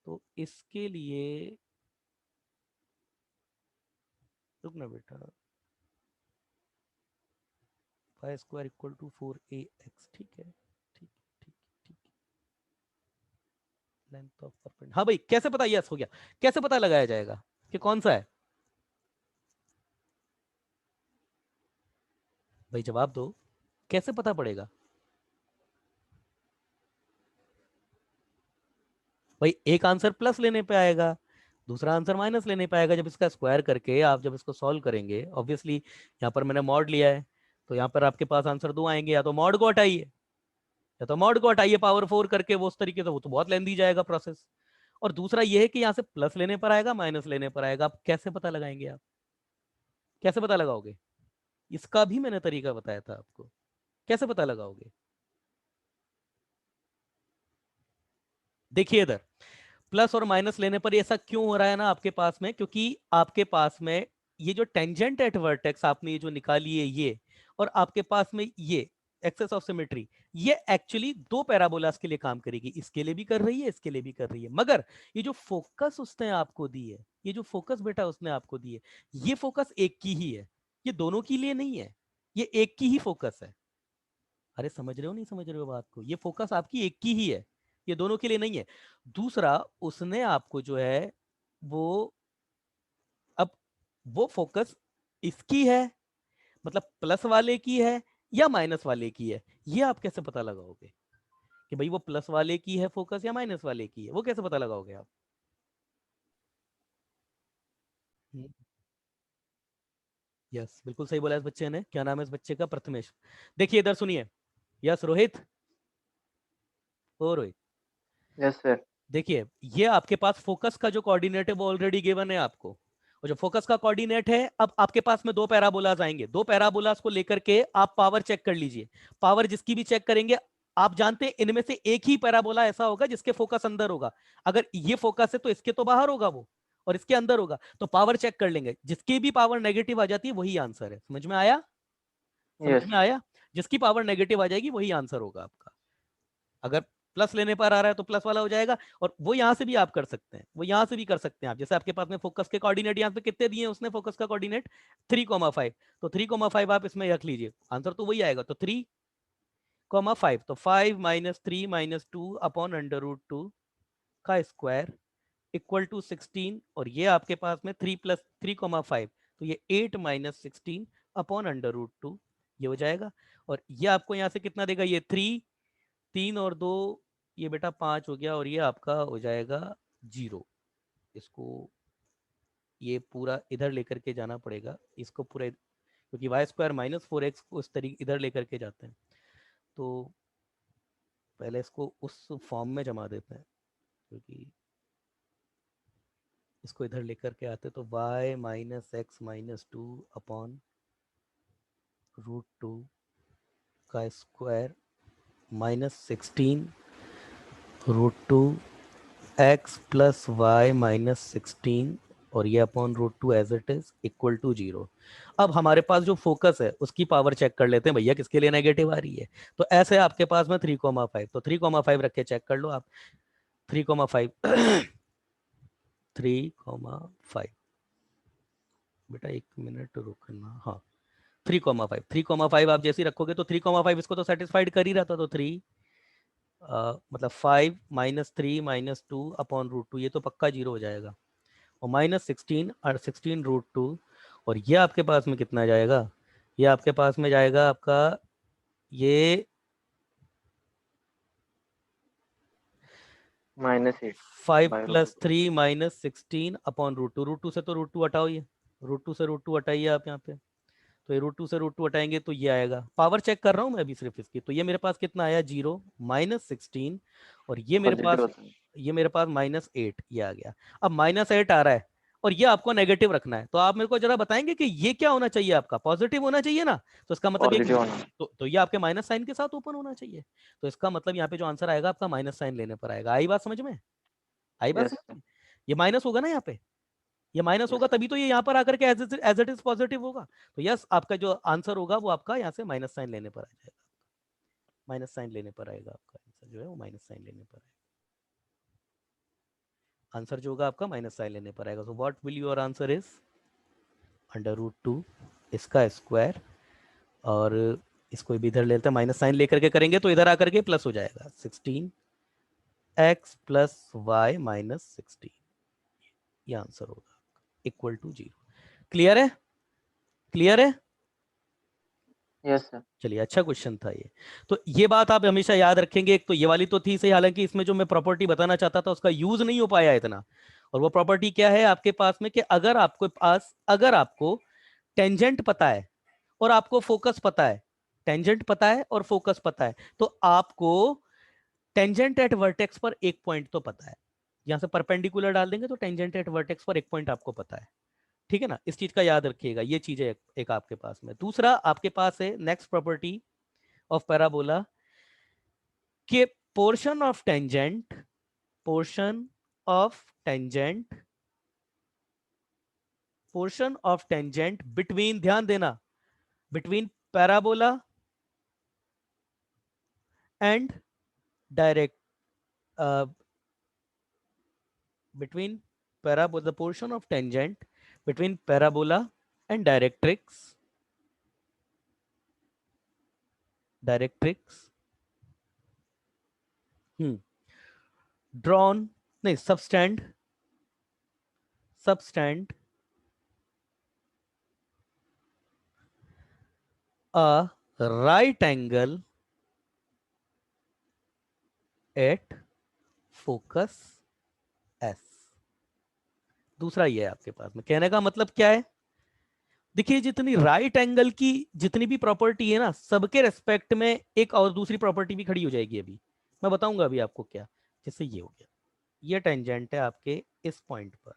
तो इसके लिए रुकना बेटा, Y square equal to 4ax, ठीक है, ठीक। लेंथ ऑफ परपेंडिकुलर, हाँ भाई कैसे पता, यस हो गया, कैसे पता लगाया जाएगा कि कौन सा है? भाई जवाब दो, कैसे पता पड़ेगा? भाई एक आंसर प्लस लेने पे आएगा, दूसरा आंसर माइनस लेने पे आएगा। जब इसका स्क्वायर करके आप जब इसको सॉल्व करेंगे, ऑब्वियसली यहाँ पर मैंने मॉड लिया है, तो यहाँ पर आपके पास आंसर दो आएंगे, या तो मॉड को हटाइए, पावर 4 करके, वो उस तरीके से, वो तो बहुत लेंदी जाएगा प्रोसेस। और दूसरा ये है कि यहाँ से प्लस लेने पर आएगा, माइनस लेने पर आएगा। आप कैसे पता लगाएंगे, आप कैसे पता लगाओगे? इसका भी मैंने तरीका बताया था आपको, कैसे पता लगाओगे? देखिए इधर, प्लस और माइनस लेने पर ऐसा क्यों हो रहा है ना आपके पास में, क्योंकि आपके पास में ये जो टेंजेंट एट वर्टेक्स आपने ये जो निकाली है ये, और आपके पास में ये एक्सेस ऑफ सिमेट्री, ये एक्चुअली दो पैराबोलास के लिए काम करेगी, इसके लिए भी कर रही है, इसके लिए भी कर रही है। मगर ये जो फोकस उसने आपको दी है, ये जो फोकस बेटा उसने आपको दी है, ये फोकस एक की ही है, ये दोनों के लिए नहीं है, ये एक की ही फोकस है। अरे समझ रहे हो नहीं समझ रहे हो बात को? ये फोकस आपकी एक की ही है, ये दोनों के लिए नहीं है। दूसरा, उसने आपको जो है वो, अब वो फोकस इसकी है, मतलब प्लस वाले की है, या माइनस वाले की है, ये आप कैसे पता लगाओगे कि भाई वो प्लस वाले की है फोकस या माइनस वाले की है, वो कैसे पता लगाओगे आप? यस, बिल्कुल सही बोला इस बच्चे ने। क्या नाम है इस बच्चे का? प्रथमेश। देखिए इधर सुनिए। यस रोहित, ओ रोहित, यस सर। देखिए ये आपके पास फोकस का जो कोऑर्डिनेट है वो ऑलरेडी गिवन है आपको, और जो फोकस का कोऑर्डिनेट है, अब आपके पास में दो पैराबोलाज आएंगे, दो पैराबोलाज को लेकर के आप पावर चेक कर लीजिए। पावर जिसकी भी चेक करेंगे, आप जानते हैं इनमें से एक ही पैराबोला ऐसा होगा जिसके फोकस अंदर होगा। अगर ये फोकस है तो इसके तो बाहर होगा वो, और इसके अंदर होगा, तो पावर चेक कर लेंगे, जिसकी भी पावर नेगेटिव आ जाती है वही आंसर है। समझ में आया? समझ यस में आया? जिसकी पावर नेगेटिव आ जाएगी वही आंसर होगा आपका। अगर प्लस लेने पर आ रहा है तो प्लस वाला हो जाएगा, और वो यहां से भी आप कर सकते हैं, वो यहां से भी कर सकते हैं आप। जैसे आपके पास में फोकस के कोऑर्डिनेट यहाँ पे कितने दिए हैं उसने, फोकस का कोऑर्डिनेट 3,5, तो 3,5 आप इसमें रख लीजिए, आंसर तो वही आएगा। तो 3,5, तो 5 - 3 - 2 अपॉन √2 का स्क्वायर इक्वल टू 16, और ये आपके पास में 3 + 3,5, तो ये 8 - 16 अपॉन √2, ये हो जाएगा। और ये आपको यहाँ से कितना देगा? ये 3, 3 और 2, ये बेटा 5 हो गया, और ये आपका हो जाएगा 0। इसको ये पूरा इधर लेकर के जाना पड़ेगा, इसको पूरा, क्योंकि y² - 4x को इस तरीके इधर लेकर के जाते हैं, तो पहले इसको उस फॉर्म में जमा देते हैं, क्योंकि इसको इधर लेकर के आते तो y - x - 2 अपॉन √2 का स्क्वायर -16 √2 x प्लस y -16, और ये upon √2 as it is equal to 0। अब हमारे पास जो फोकस है उसकी पावर चेक कर लेते हैं भैया, किसके लिए नेगेटिव आ रही है। तो ऐसे आपके पास में 3,5, तो 3,5 रख के चेक कर लो आप। 3,5 3,5, बेटा 1 मिनट रुकना। हाँ, 3,5 आप जैसे रखोगे तो 3,5 इसको तो सेटिस्फाइड कर ही रहा था, तो 3 मतलब 5 - 3 - 2 अपॉन √2, ये तो पक्का 0 हो जाएगा, और -16 और 16 √2, और ये आपके पास में कितना जाएगा? ये आपके पास में जाएगा आपका ये -8 5 बाय + √2। 3 - 16 अपॉन √2, √2 से तो √2 हटाओ, ये √2 से √2 हटाइए आप यहाँ पे, तो ये √2 से √2 हटाएंगे तो ये आएगा। पावर चेक कर रहा हूँ मैं अभी सिर्फ इसकी, तो ये मेरे पास कितना आया? 0 -16, और ये मेरे पॉजिटिव पास, होता है। ये मेरे पास -8, ये आ गया। अब -8 आ रहा है, और ये आपको नेगेटिव रखना है, तो आप मेरे को जरा बताएंगे कि ये क्या होना चाहिए? आपका पॉजिटिव होना चाहिए ना, तो इसका मतलब ये पॉजिटिव होना। तो ये आपके माइनस साइन के साथ ओपन होना चाहिए, तो इसका मतलब यहाँ पे जो आंसर आएगा आपका माइनस साइन लेने पर आएगा। आई बात समझ में? आई बात यस समझ सर। में? ये माइनस होगा ना यहाँ पे, ये माइनस यस होगा, सर। तभी तो ये यहाँ पर आकर के एज इट इज पॉजिटिव होगा। तो यस, आपका जो आंसर होगा वो आपका यहाँ से माइनस साइन लेने पर आ जाएगा, माइनस साइन लेने पर आएगा आपका आंसर जो है वो माइनस साइन लेने पर आएगा। आंसर जो होगा आपका माइनस साइन लेने पर आएगा। So what will your answer is √2 इसका स्क्वायर, और इसको भी इधर ले लेते हैं, माइनस साइन लेकर के करेंगे तो इधर आकर के प्लस हो जाएगा, 16x + y - 16, ये आंसर होगा इक्वल टू 0। क्लियर है? क्लियर है? Yes sir. चलिए, अच्छा क्वेश्चन था ये। तो ये बात आप हमेशा याद रखेंगे। एक तो ये वाली तो थी सही, हालांकि इसमें जो मैं प्रॉपर्टी बताना चाहता था उसका यूज नहीं हो पाया इतना। और वो प्रॉपर्टी क्या है आपके पास में, कि अगर आपको टेंजेंट पता है और आपको फोकस पता है, टेंजेंट पता है और फोकस पता है, तो आपको टेंजेंट एट वर्टेक्स पर एक पॉइंट तो पता है। यहां से परपेंडिकुलर डाल देंगे तो टेंजेंट एट वर्टेक्स पर एक पॉइंट आपको पता है। ठीक है ना, इस चीज का याद रखिएगा। ये चीज है एक आपके पास में। दूसरा आपके पास है नेक्स्ट प्रॉपर्टी ऑफ पैराबोला, कि portion of tangent, portion of tangent, portion of tangent between, ध्यान देना, between parabola and direct, between parabola, the portion of tangent between parabola and directrix drawn, नहीं, subtend a right angle at focus S. दूसरा ये है आपके पास में। कहने का मतलब क्या है, देखिए जितनी राइट एंगल की जितनी भी प्रॉपर्टी है ना, सबके रेस्पेक्ट में एक और दूसरी प्रॉपर्टी भी खड़ी हो जाएगी। अभी मैं बताऊंगा अभी आपको क्या। जैसे ये हो गया, ये टेंजेंट है आपके इस पॉइंट पर,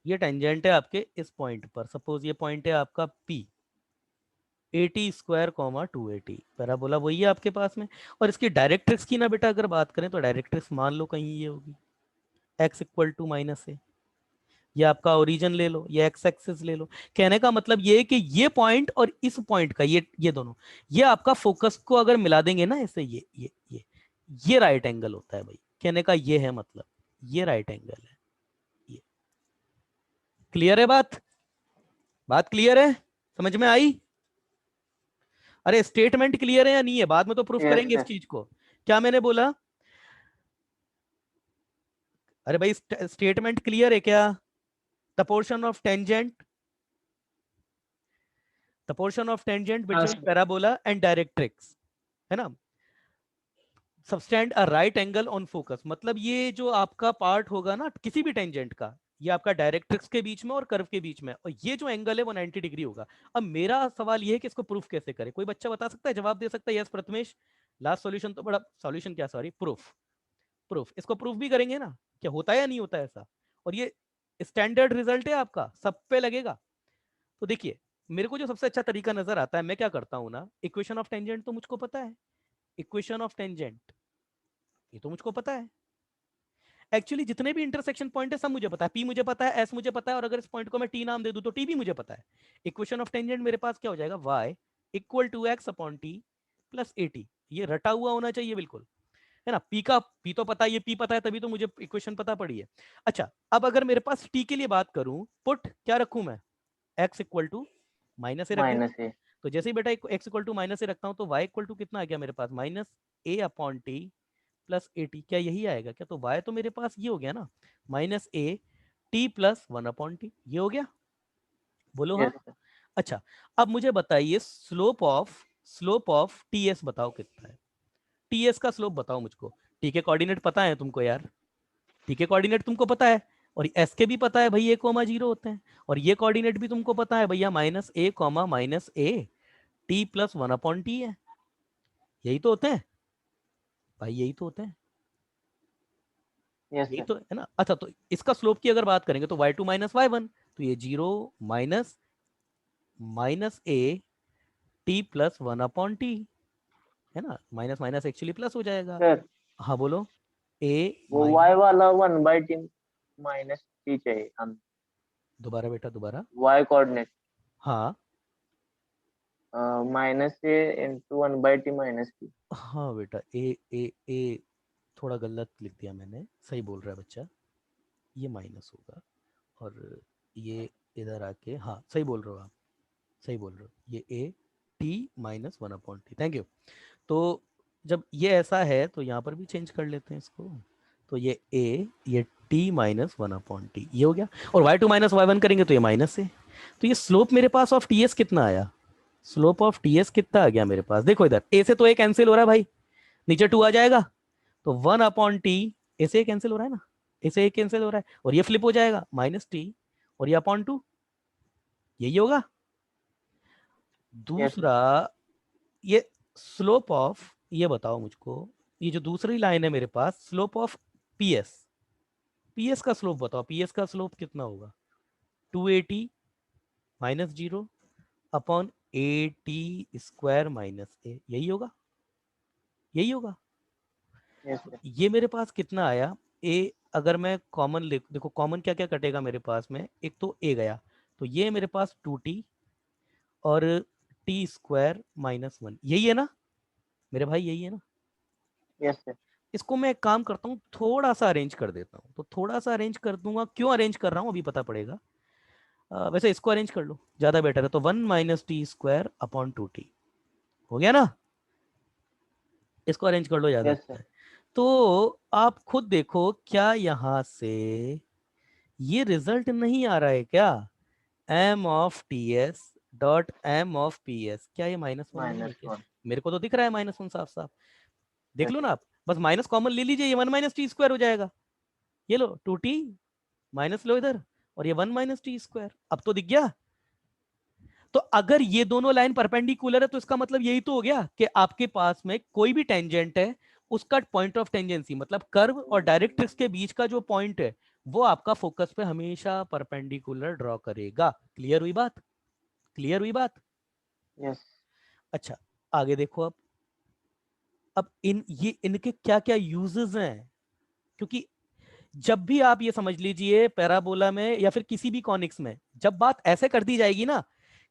ये टेंजेंट है आपके इस पॉइंट पर। सपोज ये पॉइंट है आपका P, 80 स्क्वायर कॉमा 280 पैराबोला वही है आपके पास में। और इसकी डायरेक्ट्रिक्स की ना बेटा अगर बात करें तो डायरेक्ट्रिक्स मान लो कहीं ये होगी x इक्वल टू माइनस ए। ये आपका ओरिजिन ले लो, ये एक्स एक्सिस ले लो। कहने का मतलब ये है कि ये पॉइंट और इस पॉइंट का ये दोनों, ये आपका फोकस को अगर मिला देंगे ना ऐसे, ये राइट एंगल होता है भाई। कहने का ये है मतलब, ये राइट एंगल है। ये क्लियर है बात? बात क्लियर है? समझ में आई? अरे स्टेटमेंट क्लियर है या नहीं है? बाद में तो प्रूफ Yes, करेंगे इस sir. चीज को। क्या मैंने बोला? अरे भाई स्टेटमेंट क्लियर है क्या? The portion of tangent, the portion of tangent हाँ between sir. Parabola and directrix, है ना, subtend a right angle on focus. मतलब ये जो आपका पार्ट होगा ना किसी भी टेंजेंट का, ये आपका डायरेक्ट्रिक्स के बीच में और कर्व के बीच में, और ये जो एंगल है वो 90 डिग्री होगा। अब मेरा सवाल ये है कि इसको प्रूफ कैसे करें? कोई बच्चा बता सकता है, जवाब दे सकता है? यस प्रथमेश। लास्ट सॉल्यूशन तो बड़ा, सॉल्यूशन क्या सॉरी, प्रूफ। प्रूफ इसको प्रूफ भी करेंगे ना, क्या होता है या नहीं होता है ऐसा। और ये स्टैंडर्ड रिजल्ट है आपका, सब पे लगेगा। तो देखिए मेरे को जो सबसे अच्छा तरीका नजर आता है, मैं क्या करता हूं ना, इक्वेशन ऑफ टेंजेंट तो मुझको पता है, इक्वेशन ऑफ टेंजेंट ये तो मुझको पता है। एक्चुअली जितने भी इंटरसेक्शन पॉइंट है सब मुझे पता है, पी मुझे पता है, एस मुझे पता है, और अगर इस पॉइंट को मैं टी नाम दे दूं तो टी भी मुझे पता है। इक्वेशन ऑफ टेंजेंट मेरे पास क्या हो जाएगा, y equal to X upon T plus A T. ये रटा हुआ होना चाहिए बिल्कुल, है ना। पी का पी तो पता है, ये पी पता है, तभी तो मुझे इक्वेशन पता पड़ी है। अच्छा अब अगर मेरे पास टी के लिए बात करूं, पुट क्या रखूं मैं, एक्स इक्वल टू माइनस ए रख दूं। Minus A. तो जैसे ही बेटा एक्स इक्वल टू माइनस ए रखता हूं तो वाई इक्वल टू कितना आ गया मेरे पास, माइनस ए अपॉन टी प्लस ए टी। क्या यही आएगा क्या? तो वाई तो मेरे पास ये हो गया ना, minus A T plus 1/t, ये हो गया। बोलो हाँ। Yes, sir. अच्छा अब मुझे बताइए स्लोप ऑफ टी एस बताओ कितना है। टी एस का स्लोप बताओ मुझको। टी के कोऑर्डिनेट पता है तुमको यार, टी के कोऑर्डिनेट तुमको पता है, और एस के भी पता है भाई, a,0 होते हैं। और ये कोऑर्डिनेट भी तुमको पता है भैया, minus A comma minus A T plus 1/t है। यही तो होते हैं भाई, यही तो होते हैं, Yes, यही sir. तो है ना। अच्छा तो इसका स्लोप की अगर बात करेंगे तो y2 माइनस y1, तो ये 0 minus minus A T plus 1/t, है ना। माइनस माइनस एक्चुअली प्लस हो जाएगा। Sir, हाँ बोलो। ए वो माइनस, y वाला 1/t minus t चाहिए हम. दोबारा बेटा दोबारा। Y coordinate. हाँ Minus A into 1/t minus t. हाँ बेटा, ए थोड़ा गलत लिख दिया मैंने, सही बोल रहा है बच्चा, ये माइनस होगा और ये इधर आके, हाँ सही बोल रहे हो आप, सही बोल रहे हो, ये A T minus 1/t। Thank you. तो जब ये ऐसा है तो यहाँ पर भी चेंज कर लेते हैं इसको, तो ये ए, ये टी माइनस 1/t, ये हो गया। और y2 माइनस y1 करेंगे तो ये माइनस है। तो ये स्लोप मेरे पास ऑफ टी एस कितना आया, स्लोप ऑफ टी एस कितना आ गया मेरे पास, देखो इधर ए से तो ए कैंसिल हो रहा है भाई, नीचे 2 आ जाएगा, तो 1/t, ए से कैंसिल हो रहा है ना, ए से ए कैंसिल हो रहा है, और ये फ्लिप हो जाएगा माइनस टी, और ये अपॉन 2, यही होगा। Yes, sir. दूसरा ये स्लोप ऑफ, ये बताओ मुझको, ये जो दूसरी लाइन है मेरे पास, स्लोप ऑफ पीएस, पीएस का स्लोप बताओ, पीएस का स्लोप कितना होगा, 280 minus 0 upon a T square minus a, यही होगा, यही होगा। Yes, तो sir. ये मेरे पास कितना आया, ए अगर मैं कॉमन ले, देखो कॉमन क्या क्या कटेगा मेरे पास में, एक तो ए गया, तो ये मेरे पास 2t और टी स्क्वायर माइनस 1, यही है ना मेरे भाई, यही है ना। Yes, sir. इसको मैं एक काम करता हूँ, थोड़ा सा अरेंज कर देता हूँ, तो थोड़ा सा अरेंज कर दूंगा, क्यों अरेंज कर रहा हूँ अभी पता पड़ेगा। वैसे इसको अरेंज कर लो, ज्यादा बेटर है। तो 1 minus T square upon 2t हो गया ना, इसको अरेंज कर लो, ज्यादा Yes, अच्छा sir. है। तो आप खुद देखो क्या यहां से ये रिजल्ट नहीं आ रहा है क्या, m of ts dot m of ps, क्या ये -1 नहीं है क्या? -1। मेरे को तो दिख रहा है -1 साफ साफ, देख Yes, लो ना आप, बस माइनस कॉमन ले लीजिए, ये 1 माइनस टी स्क्वायर हो जाएगा, ये लो 2t माइनस लो इधर, और ये 1 माइनस टी स्क्वायर, अब तो दिख गया। तो अगर ये दोनों लाइन परपेंडिकुलर है तो इसका मतलब यही तो हो गया कि आपके पास में कोई भी टेंजेंट है, उसका पॉइंट ऑफ टेंजेंसी मतलब कर्व और डायरेक्ट्रिक्स के बीच का जो पॉइंट है वो आपका फोकस पे हमेशा परपेंडिकुलर ड्रॉ करेगा। क्लियर हुई बात? क्लियर हुई बात? yes, अच्छा, आगे देखो अब इनके क्या क्या यूजेस हैं, क्योंकि जब भी आप ये समझ लीजिए पैराबोला में या फिर किसी भी कॉनिक्स में जब बात ऐसे कर दी जाएगी ना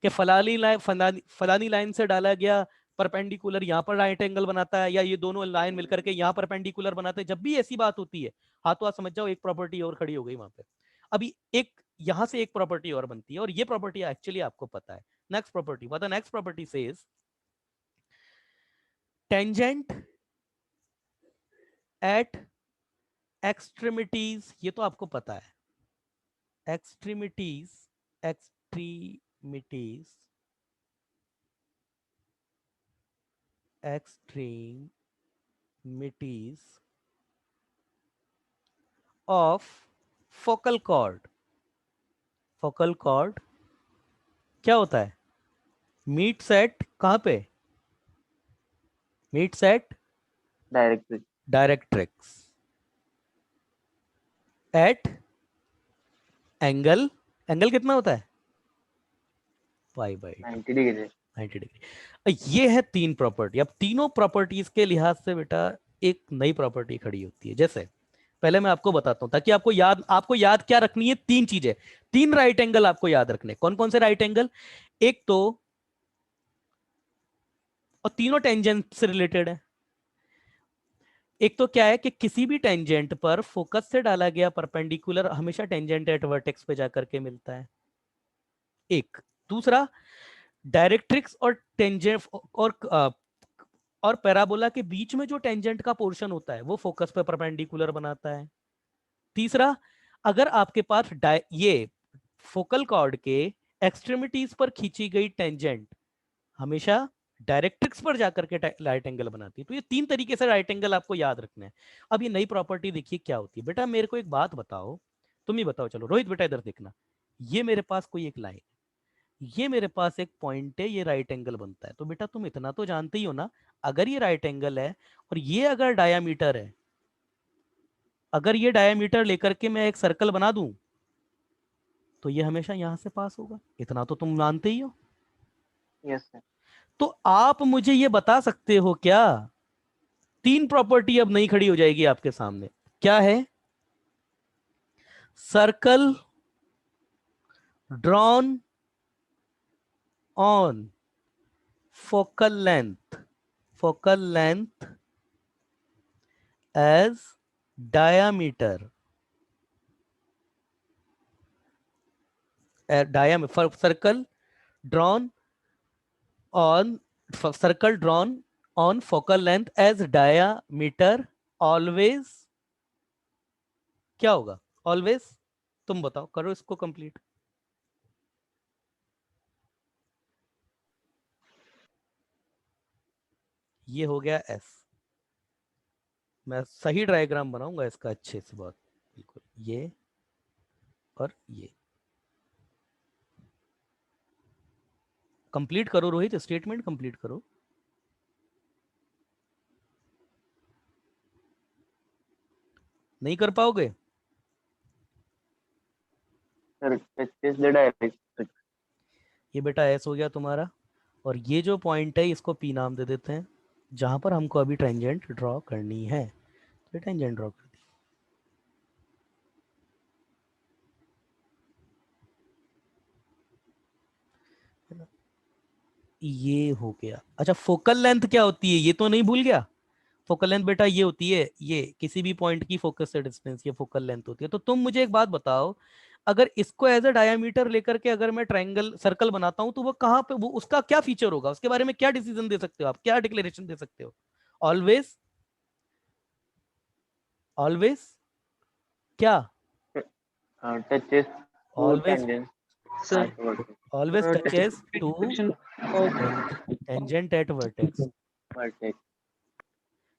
कि फलानी लाइन से डाला गया परपेंडिकुलर यहाँ पर राइट एंगल बनाता है, या ये दोनों लाइन मिलकर के यहाँ परपेंडिकुलर बनाते हैं, जब भी ऐसी बात होती है, हाँ तो आप समझ जाओ एक प्रॉपर्टी और खड़ी हो गई वहां पे। अभी एक यहां से एक प्रॉपर्टी और बनती है, और ये प्रॉपर्टी एक्चुअली आपको पता है। Next property, what the next property says tangent at extremities, ये तो आपको पता है, extremities extremities extremities of focal chord. Focal chord क्या होता है? मीट सेट कहां पे? Meets at directly directrix at angle, angle कितना होता है? Pi by 90 degree। 90 डिग्री। ये है तीन प्रॉपर्टी। अब तीनों प्रॉपर्टीज के लिहाज से बेटा एक नई प्रॉपर्टी खड़ी होती है। जैसे पहले मैं आपको बताता हूं ताकि आपको याद क्या रखनी है, तीन चीजें, तीन राइट एंगल आपको याद रखने। कौन कौन से राइट एंगल? एक तो, और तीनों टेंजेंट से रिलेटेड है। एक तो क्या है कि किसी भी टेंजेंट पर फोकस से डाला गया परपेंडिकुलर हमेशा टेंजेंट एट वर्टेक्स पे जाकर के मिलता है, एक। दूसरा, डायरेक्ट्रिक्स और टेंजेंट और पैराबोला के बीच में जो टेंजेंट का पोर्शन होता है वो फोकस पे परपेंडिकुलर बनाता है। तीसरा, अगर आपके पास ये फोकल कॉर्ड के एक्सट्रीमिटीज पर खींची गई टेंजेंट हमेशा डायरेक्ट्रिक्स पर जाकर के राइट एंगल बनाती है। तो ये तीन तरीके से राइट एंगल आपको याद रखना है। अब ये नई प्रॉपर्टी देखिए क्या होती है। बेटा मेरे को एक बात बताओ, तुम ही बताओ, चलो रोहित बेटा इधर देखना, ये मेरे पास कोई एक लाइन, ये मेरे पास एक पॉइंट है, ये राइट एंगल बनता है। तो बेटा तुम इतना तो जानते ही हो ना, अगर ये राइट एंगल है और ये अगर डायामीटर है, अगर ये डायामीटर लेकर के मैं एक सर्कल बना दूं तो ये हमेशा यहां से पास होगा, इतना तो तुम जानते ही हो। yes sir। तो आप मुझे ये बता सकते हो क्या, तीन प्रॉपर्टी अब नई खड़ी हो जाएगी आपके सामने, क्या है? Circle drawn on focal length as diameter, circle drawn on circle drawn on focal length as diameter always, क्या होगा? always, तुम बताओ, करो इसको कंप्लीट। ये हो गया S। मैं सही डायग्राम बनाऊंगा इसका अच्छे से, बहुत बिल्कुल, ये और ये कंप्लीट करो रोहित, स्टेटमेंट कंप्लीट करो। नहीं कर पाओगे? Sir, touches the directrix। ये बेटा S हो गया तुम्हारा, और ये जो पॉइंट है इसको P नाम दे देते हैं, जहां पर हमको अभी टेंजेंट ड्रॉ करनी है। तो टेंजेंट ड्रॉ कर दी, ये हो गया। अच्छा, फोकल लेंथ क्या होती है ये तो नहीं भूल गया? फोकल लेंथ बेटा ये होती है, ये किसी भी पॉइंट की फोकस से डिस्टेंस, ये फोकल लेंथ होती है। तो तुम मुझे एक बात बताओ, अगर इसको एज अ डायमीटर लेकर के अगर मैं ट्रायंगल सर्कल बनाता हूं तो वो कहां पे, वो उसका क्या फीचर होगा, उसके बारे में क्या डिसीजन दे सकते हो आप, क्या डिक्लेरेशन दे सकते हो? ऑलवेज, ऑलवेज क्या? touches two always tangents। Sir, at vertex. Always touches two section tangent at vertex. Vertex.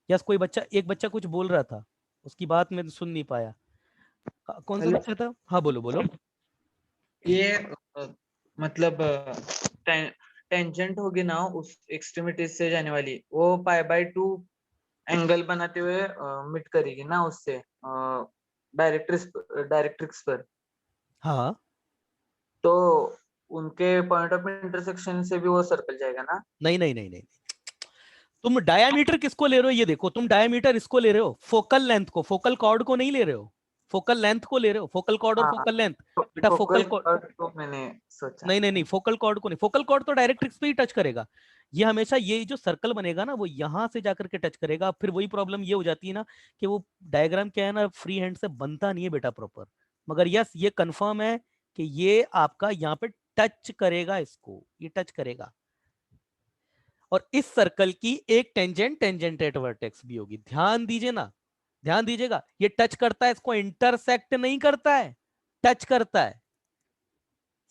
Yes, कोई बच्चा, एक बच्चा कुछ बोल रहा था, उसकी बात मैं सुन नहीं पाया। कौन सा हेलो। बच्चा था? हाँ बोलो बोलो। ये मतलब टेंजेंट होगी ना उस एक्सट्रीमिटी से जाने वाली, वो π/2 एंगल बनाते हुए मिट करेगी ना उससे डायरेक्ट्रिक्स पर। हाँ तो उनके पॉइंट ऑफ इंटरसेक्शन से भी वो सर्कल जाएगा ना? नहीं नहीं नहीं नहीं, तुम डायमीटर किसको ले रहे हो ये देखो, तुम डायमीटर इसको ले रहे हो, फोकल लेंथ को, फोकल कॉर्ड को नहीं ले रहे हो, फोकल लेंथ को ले रहे हो, फोकल कॉर्ड और हाँ, फोकल लेंथ। बेटा फोकल फोकल कॉर्ड, तो मैंने सोचा। नहीं नहीं नहीं, फोकल कॉर्ड को नहीं, फोकल कॉर्ड तो डायरेक्ट्रिक्स पे ही टच करेगा। ये हमेशा ये जो सर्कल बनेगा ना वो यहां से जाकर के टच करेगा। फिर वही प्रॉब्लम ये हो जाती है ना कि वो डायग्राम क्या है ना, फ्री हैंड से बनता नहीं है बेटा प्रॉपर। मगर यस, ये कंफर्म है कि ये आपका यहाँ पे टच करेगा, इसको ये टच करेगा। और इस सर्कल की एक टेंजेंट टेंजेंट एट वर्टेक्स भी होगी। ध्यान दीजिए ना, ध्यान दीजिएगा, ये टच करता है, इसको इंटरसेक्ट नहीं करता है, टच करता है।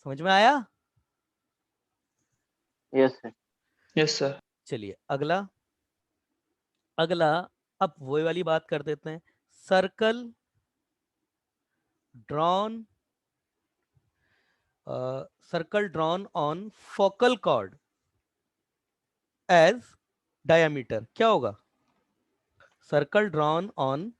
समझ में आया? Yes, sir. Yes sir. चलिए अगला, अगला अब वही वाली बात कर देते हैं। Circle drawn, circle drawn on focal chord as diameter, क्या होगा? Circle drawn on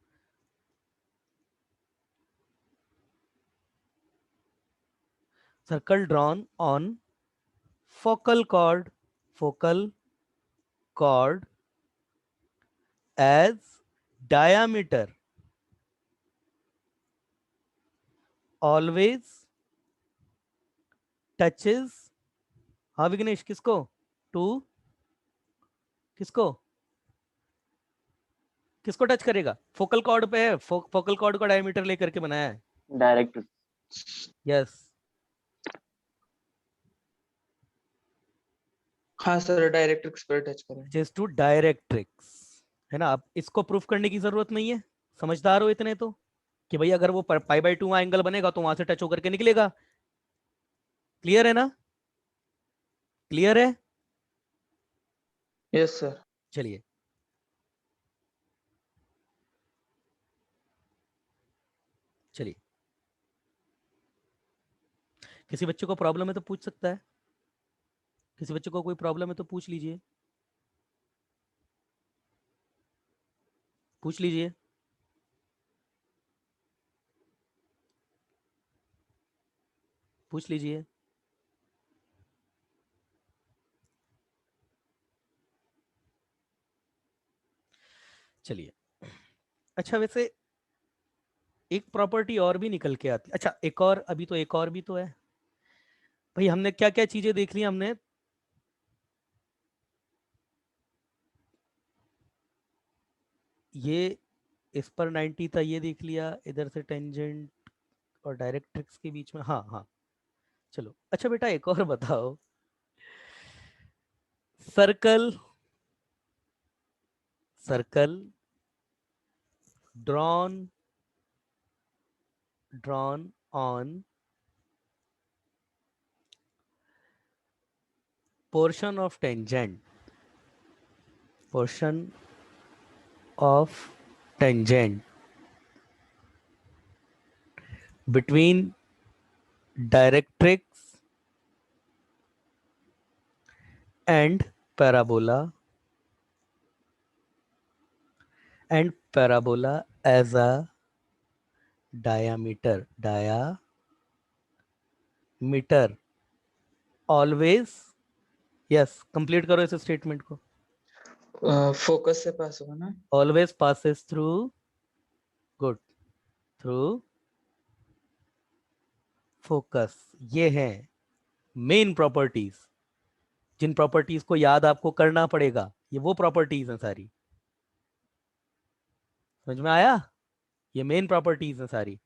circle drawn on focal chord as diameter always touches, हाँ विघ्नेश, किसको? टू, किसको किसको टच करेगा? फोकल कॉर्ड पे है, फोकल कॉर्ड का डायमीटर लेकर के बनाया है। Direct. यस, हाँ सर, डायरेक्ट्रिक्स पर टच करें। जस्ट टू डायरेक्ट्रिक्स, है ना? अब इसको प्रूफ करने की जरूरत नहीं है, समझदार हो इतने तो, कि भाई अगर वो π/2 एंगल बनेगा तो वहां से टच होकर के निकलेगा। क्लियर है ना? क्लियर है? Yes sir. चलिए चलिए, किसी बच्चे को प्रॉब्लम है तो पूछ सकता है, किसी बच्चे को कोई प्रॉब्लम है तो पूछ लीजिए, पूछ लीजिए। पूछ लीजिए। चलिए, अच्छा वैसे एक प्रॉपर्टी और भी निकल के आती, अच्छा एक और, अभी तो एक और भी तो है भाई। हमने क्या क्या चीजें देख ली हमने? ये इस पर 90 था, ये देख लिया, इधर से टेंजेंट और डायरेक्ट्रिक्स के बीच में, हाँ हाँ। चलो अच्छा बेटा एक और बताओ, circle, circle drawn, drawn on portion of tangent, portion of tangent between directrix and parabola, and parabola as a diameter, diameter always, yes, complete करो इस स्टेटमेंट को, फोकस से पास होगा ना? always passes through, good, through focus। ये हैं main properties, जिन properties को याद आपको करना पड़ेगा, ये वो प्रॉपर्टीज हैं सारी। समझ में आया? ये मेन प्रॉपर्टीज हैं सारी।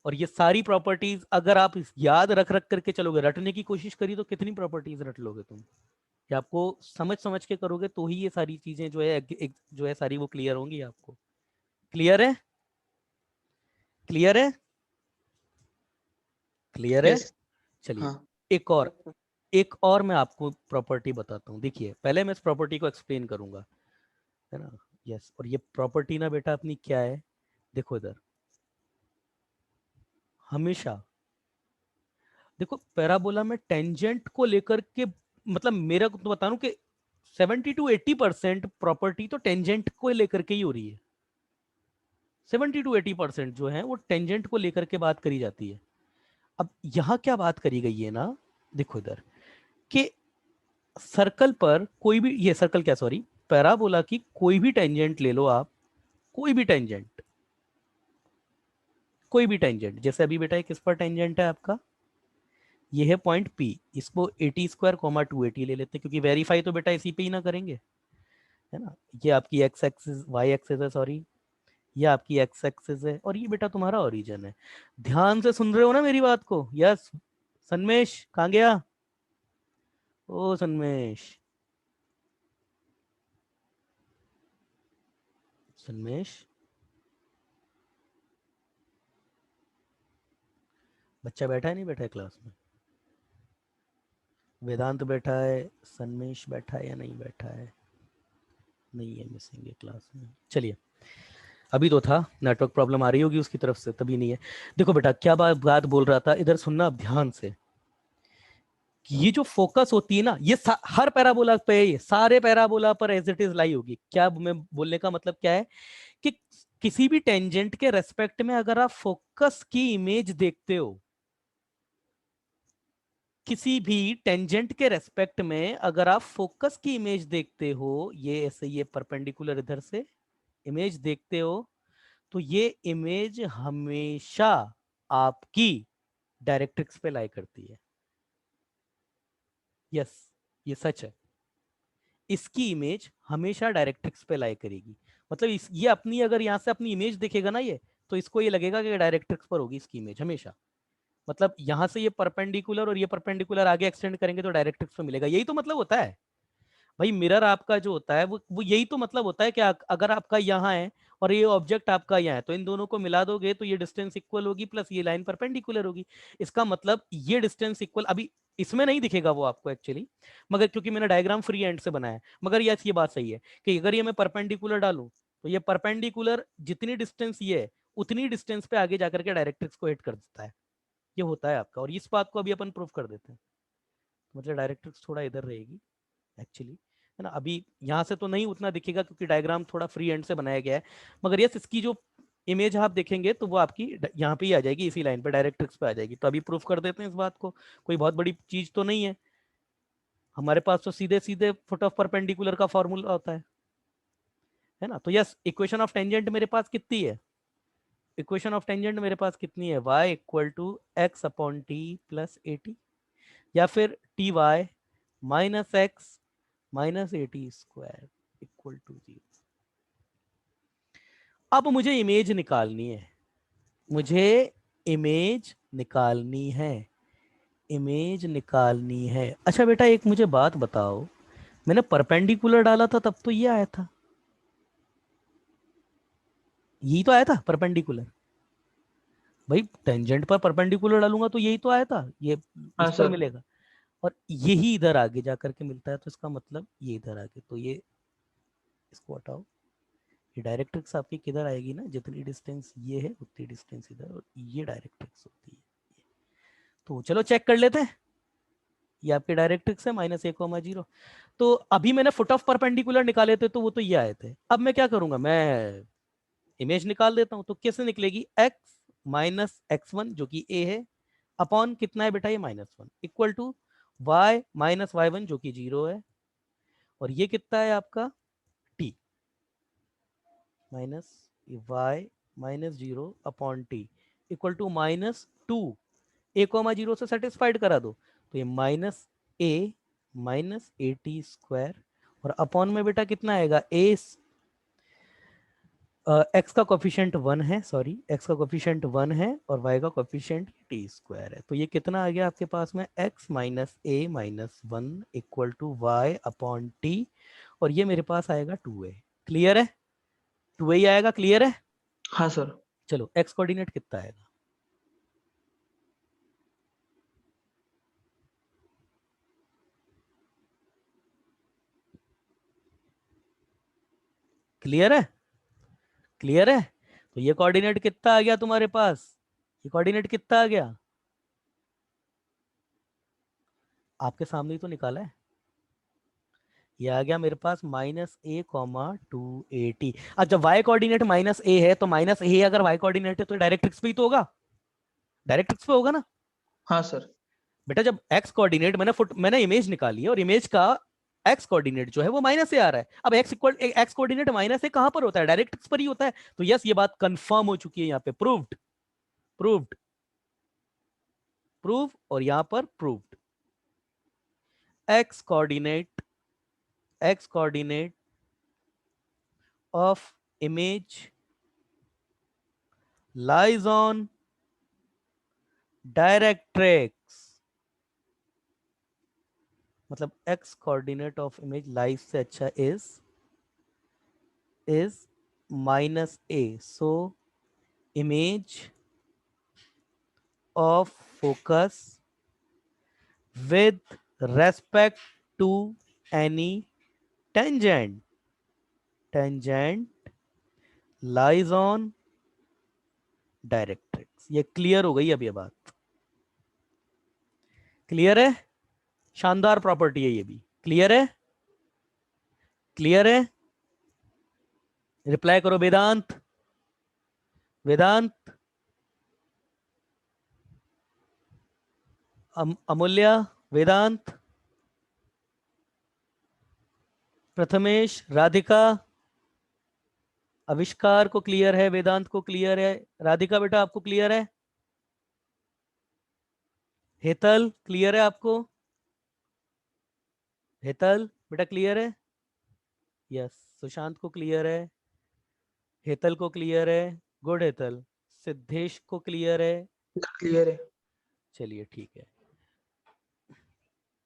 और ये सारी प्रॉपर्टीज अगर आप याद रख रख करके चलोगे, रटने की कोशिश करी तो कितनी प्रॉपर्टीज रट लोगे तुम? ये आपको समझ समझ के करोगे तो ही ये सारी चीजें जो है जो है सारी वो क्लियर होंगी आपको। क्लियर है? क्लियर है? क्लियर है? यस चलिए हाँ एक और मैं आपको प्रॉपर्टी बताता हूँ। देखिए पहले मैं इस प्रॉपर्टी को एक्सप्लेन करूंगा, है ना। यस, और ये प्रॉपर्टी ना बेटा अपनी क्या है, देखो इधर, हमेशा देखो पैराबोला में टेंजेंट को लेकर के, मतलब मेरा को तो बता रहा हूं कि 70 to 80% प्रॉपर्टी तो टेंजेंट को लेकर के ही हो रही है। 70 to 80% जो है वो टेंजेंट को लेकर के बात करी जाती है। अब यहां क्या बात करी गई है ना, देखो इधर कि सर्कल पर कोई भी, ये सर्कल क्या सॉरी, पैराबोला की कोई भी टेंजेंट ले लो आप, कोई भी टेंजेंट, कोई भी टेंजेंट, जैसे अभी बेटा किस पर टेंजेंट है आपका, ये है पॉइंट P, इसको 80 स्क्वायर 280 ले लेते हैं, क्योंकि वेरीफाई तो बेटा इसी पे ही ना करेंगे, है ना। ये आपकी एक्स एक्सिस, वाई एक्सिस है सॉरी, ये आपकी एक्स एक्सिस है, और ये बेटा तुम्हारा ओरिजिन है। ध्यान से सुन रहे हो ना मेरी बात को? यस। सन्मेश कहाँ गया? ओ सन्मेश, सन्मेश बच्चा बैठा है नहीं बैठा है क्लास में? वेदांत बैठा है, सन्मेश बैठा है या नहीं बैठा है? नहीं है, मिसिंग है क्लास में। चलिए, अभी तो था, नेटवर्क प्रॉब्लम आ रही होगी उसकी तरफ से, तभी नहीं है। देखो बेटा क्या बात बोल रहा था, इधर सुनना अब ध्यान से। ये जो फोकस होती है ना, ये हर पैराबोला पे, ये सारे पैराबोला पर एज इट इज लाई होगी। क्या मैं बोलने का मतलब क्या है कि किसी भी टेंजेंट के रेस्पेक्ट में अगर आप फोकस की इमेज देखते हो, किसी भी टेंजेंट के रेस्पेक्ट में अगर आप फोकस की इमेज देखते हो, ये ऐसे, ये परपेंडिकुलर इधर से इमेज देखते हो, तो ये इमेज हमेशा आपकी डायरेक्ट्रिक्स पे लाई करती है। यस, ये सच है, इसकी इमेज हमेशा डायरेक्ट्रिक्स पे लाई करेगी। मतलब ये अपनी, अगर यहाँ से अपनी इमेज देखेगा ना ये, तो इसको ये लगेगा कि डायरेक्ट्रिक्स पर होगी इसकी इमेज हमेशा। मतलब यहाँ से ये परपेंडिकुलर और ये परपेंडिकुलर आगे एक्सटेंड करेंगे तो डायरेक्ट्रिक्स पे मिलेगा, यही तो मतलब होता है भाई। मिरर आपका जो होता है वो यही तो मतलब होता है कि अगर आपका यहाँ है और ये ऑब्जेक्ट आपका यहाँ है, तो इन दोनों को मिला दोगे तो ये डिस्टेंस इक्वल होगी, प्लस ये लाइन परपेंडिकुलर होगी। इसका मतलब ये डिस्टेंस इक्वल, अभी इसमें नहीं दिखेगा वो आपको एक्चुअली, मगर क्योंकि मैंने डायग्राम फ्री एंड से बनाया है। मगर यस, ये बात सही है कि अगर ये मैं परपेंडिकुलर डालूं, तो ये परपेंडिकुलर जितनी डिस्टेंस ये है उतनी डिस्टेंस पे आगे जाकर के डायरेक्ट्रिक्स को हिट कर देता है। ये होता है आपका, और इस बात को अभी अपन प्रूव कर देते हैं। मतलब डायरेक्ट्रिक्स थोड़ा इधर रहेगी एक्चुअली, है ना। अभी यहाँ से तो नहीं उतना दिखेगा क्योंकि डायग्राम थोड़ा फ्री एंड से बनाया गया है, मगर यस इसकी जो इमेज आप देखेंगे तो वो आपकी यहाँ पे ही आ जाएगी, इसी लाइन पे डायरेक्ट्रिक्स पे आ जाएगी। तो अभी प्रूफ कर देते हैं इस बात को, कोई बहुत बड़ी चीज तो नहीं है। हमारे पास तो सीधे सीधे फुट ऑफ परपेंडिकुलर का फॉर्मूला होता है ना। तो यस, इक्वेशन ऑफ टेंजेंट मेरे पास कितनी है, इक्वेशन ऑफ टेंजेंट मेरे पास कितनी है, y equal to X upon T plus A T, या फिर T Y minus X minus A T square equal to 0। अब मुझे इमेज निकालनी है, मुझे इमेज निकालनी है, इमेज निकालनी है। अच्छा बेटा एक मुझे बात बताओ, मैंने परपेंडिकुलर डाला था तब तो ये आया था, यही तो आया था परपेंडिकुलर। भाई टेंजेंट पर परपेंडिकुलर डालूंगा तो यही तो आया था, ये हाँ इस पर सर। मिलेगा, और यही इधर आगे जाकर के मिलता है, तो इसका मतलब ये इधर आगे, तो ये इसको हटाओ, ये डायरेक्ट्रिक्स आपकी किधर आएगी ना, जितनी डिस्टेंस ये है उतनी डिस्टेंस इधर, और ये डायरेक्ट्रिक्स होती है। तो चलो चेक कर लेते हैं, ये आपके डायरेक्ट्रिक्स है -1,0। तो अभी मैंने फुट ऑफ परपेंडिकुलर निकाले थे तो वो तो ये आए थे। अब मैं क्या करूंगा, मैं इमेज निकाल देता हूं। तो कैसे निकलेगी, x माइनस x1 जो कि a है, अपॉन कितना है बेटा ये -1, equal to y minus y1 जो कि 0 है, और ये कितना है आपका t minus y minus 0 upon T equal to -2, a,0 से सेटिस्फाइड करा दो, तो ये minus a minus A T square, और अपॉन में बेटा कितना आएगा, a एक्स का कोफिशिएंट 1 है, सॉरी एक्स का कोफिशिएंट 1 है और वाई का कोफिशिएंट टी स्क्वायर है। तो ये कितना आ गया आपके पास में, x minus A minus 1 equal to Y upon T, और ये मेरे पास आएगा 2a। क्लियर है, 2a ही आएगा, क्लियर है। हाँ सर। चलो x कोऑर्डिनेट कितना आएगा, क्लियर है? क्लियर है? तो ये कोऑर्डिनेट कितना आ गया तुम्हारे पास? ये कोऑर्डिनेट कितना आ गया? आपके सामने ही तो निकाला है। ये आ गया मेरे पास -a,280। अब जब y कोऑर्डिनेट -a है तो -a अगर y कोऑर्डिनेट है तो डायरेक्ट x पे ही तो होगा, डायरेक्ट x पे होगा ना हाँ सर। बेटा। जब x कोऑर्डिनेट मैंने इमेज निकाली है और इमेज का x कोऑर्डिनेट जो है वो -a आ रहा है। अब x कोऑर्डिनेट -a कहां पर होता है? डायरेक्ट x पर ही होता है। तो यस, ये बात कंफर्म हो चुकी है यहाँ पे, प्रूव्ड प्रूव्ड प्रूव, और यहां पर proved. x coordinate of image lies on directrix, मतलब x coordinate of image lies से अच्छा is -a, so image of focus with respect to any tangent lies on directrix. ये क्लियर हो गई अब ये बात? क्लियर है? शानदार प्रॉपर्टी है ये भी। क्लियर है? क्लियर है? रिप्लाई करो वेदांत। वेदांत, अमूल्य, वेदांत, प्रथमेश, राधिका, आविष्कार को क्लियर है, वेदांत को क्लियर है, राधिका बेटा आपको क्लियर है, हेतल क्लियर है आपको? हेतल बेटा क्लियर है? यस। सुशांत को क्लियर है, हेतल को क्लियर है, गुड हेतल। सिद्धेश को क्लियर है? क्लियर है। चलिए ठीक है,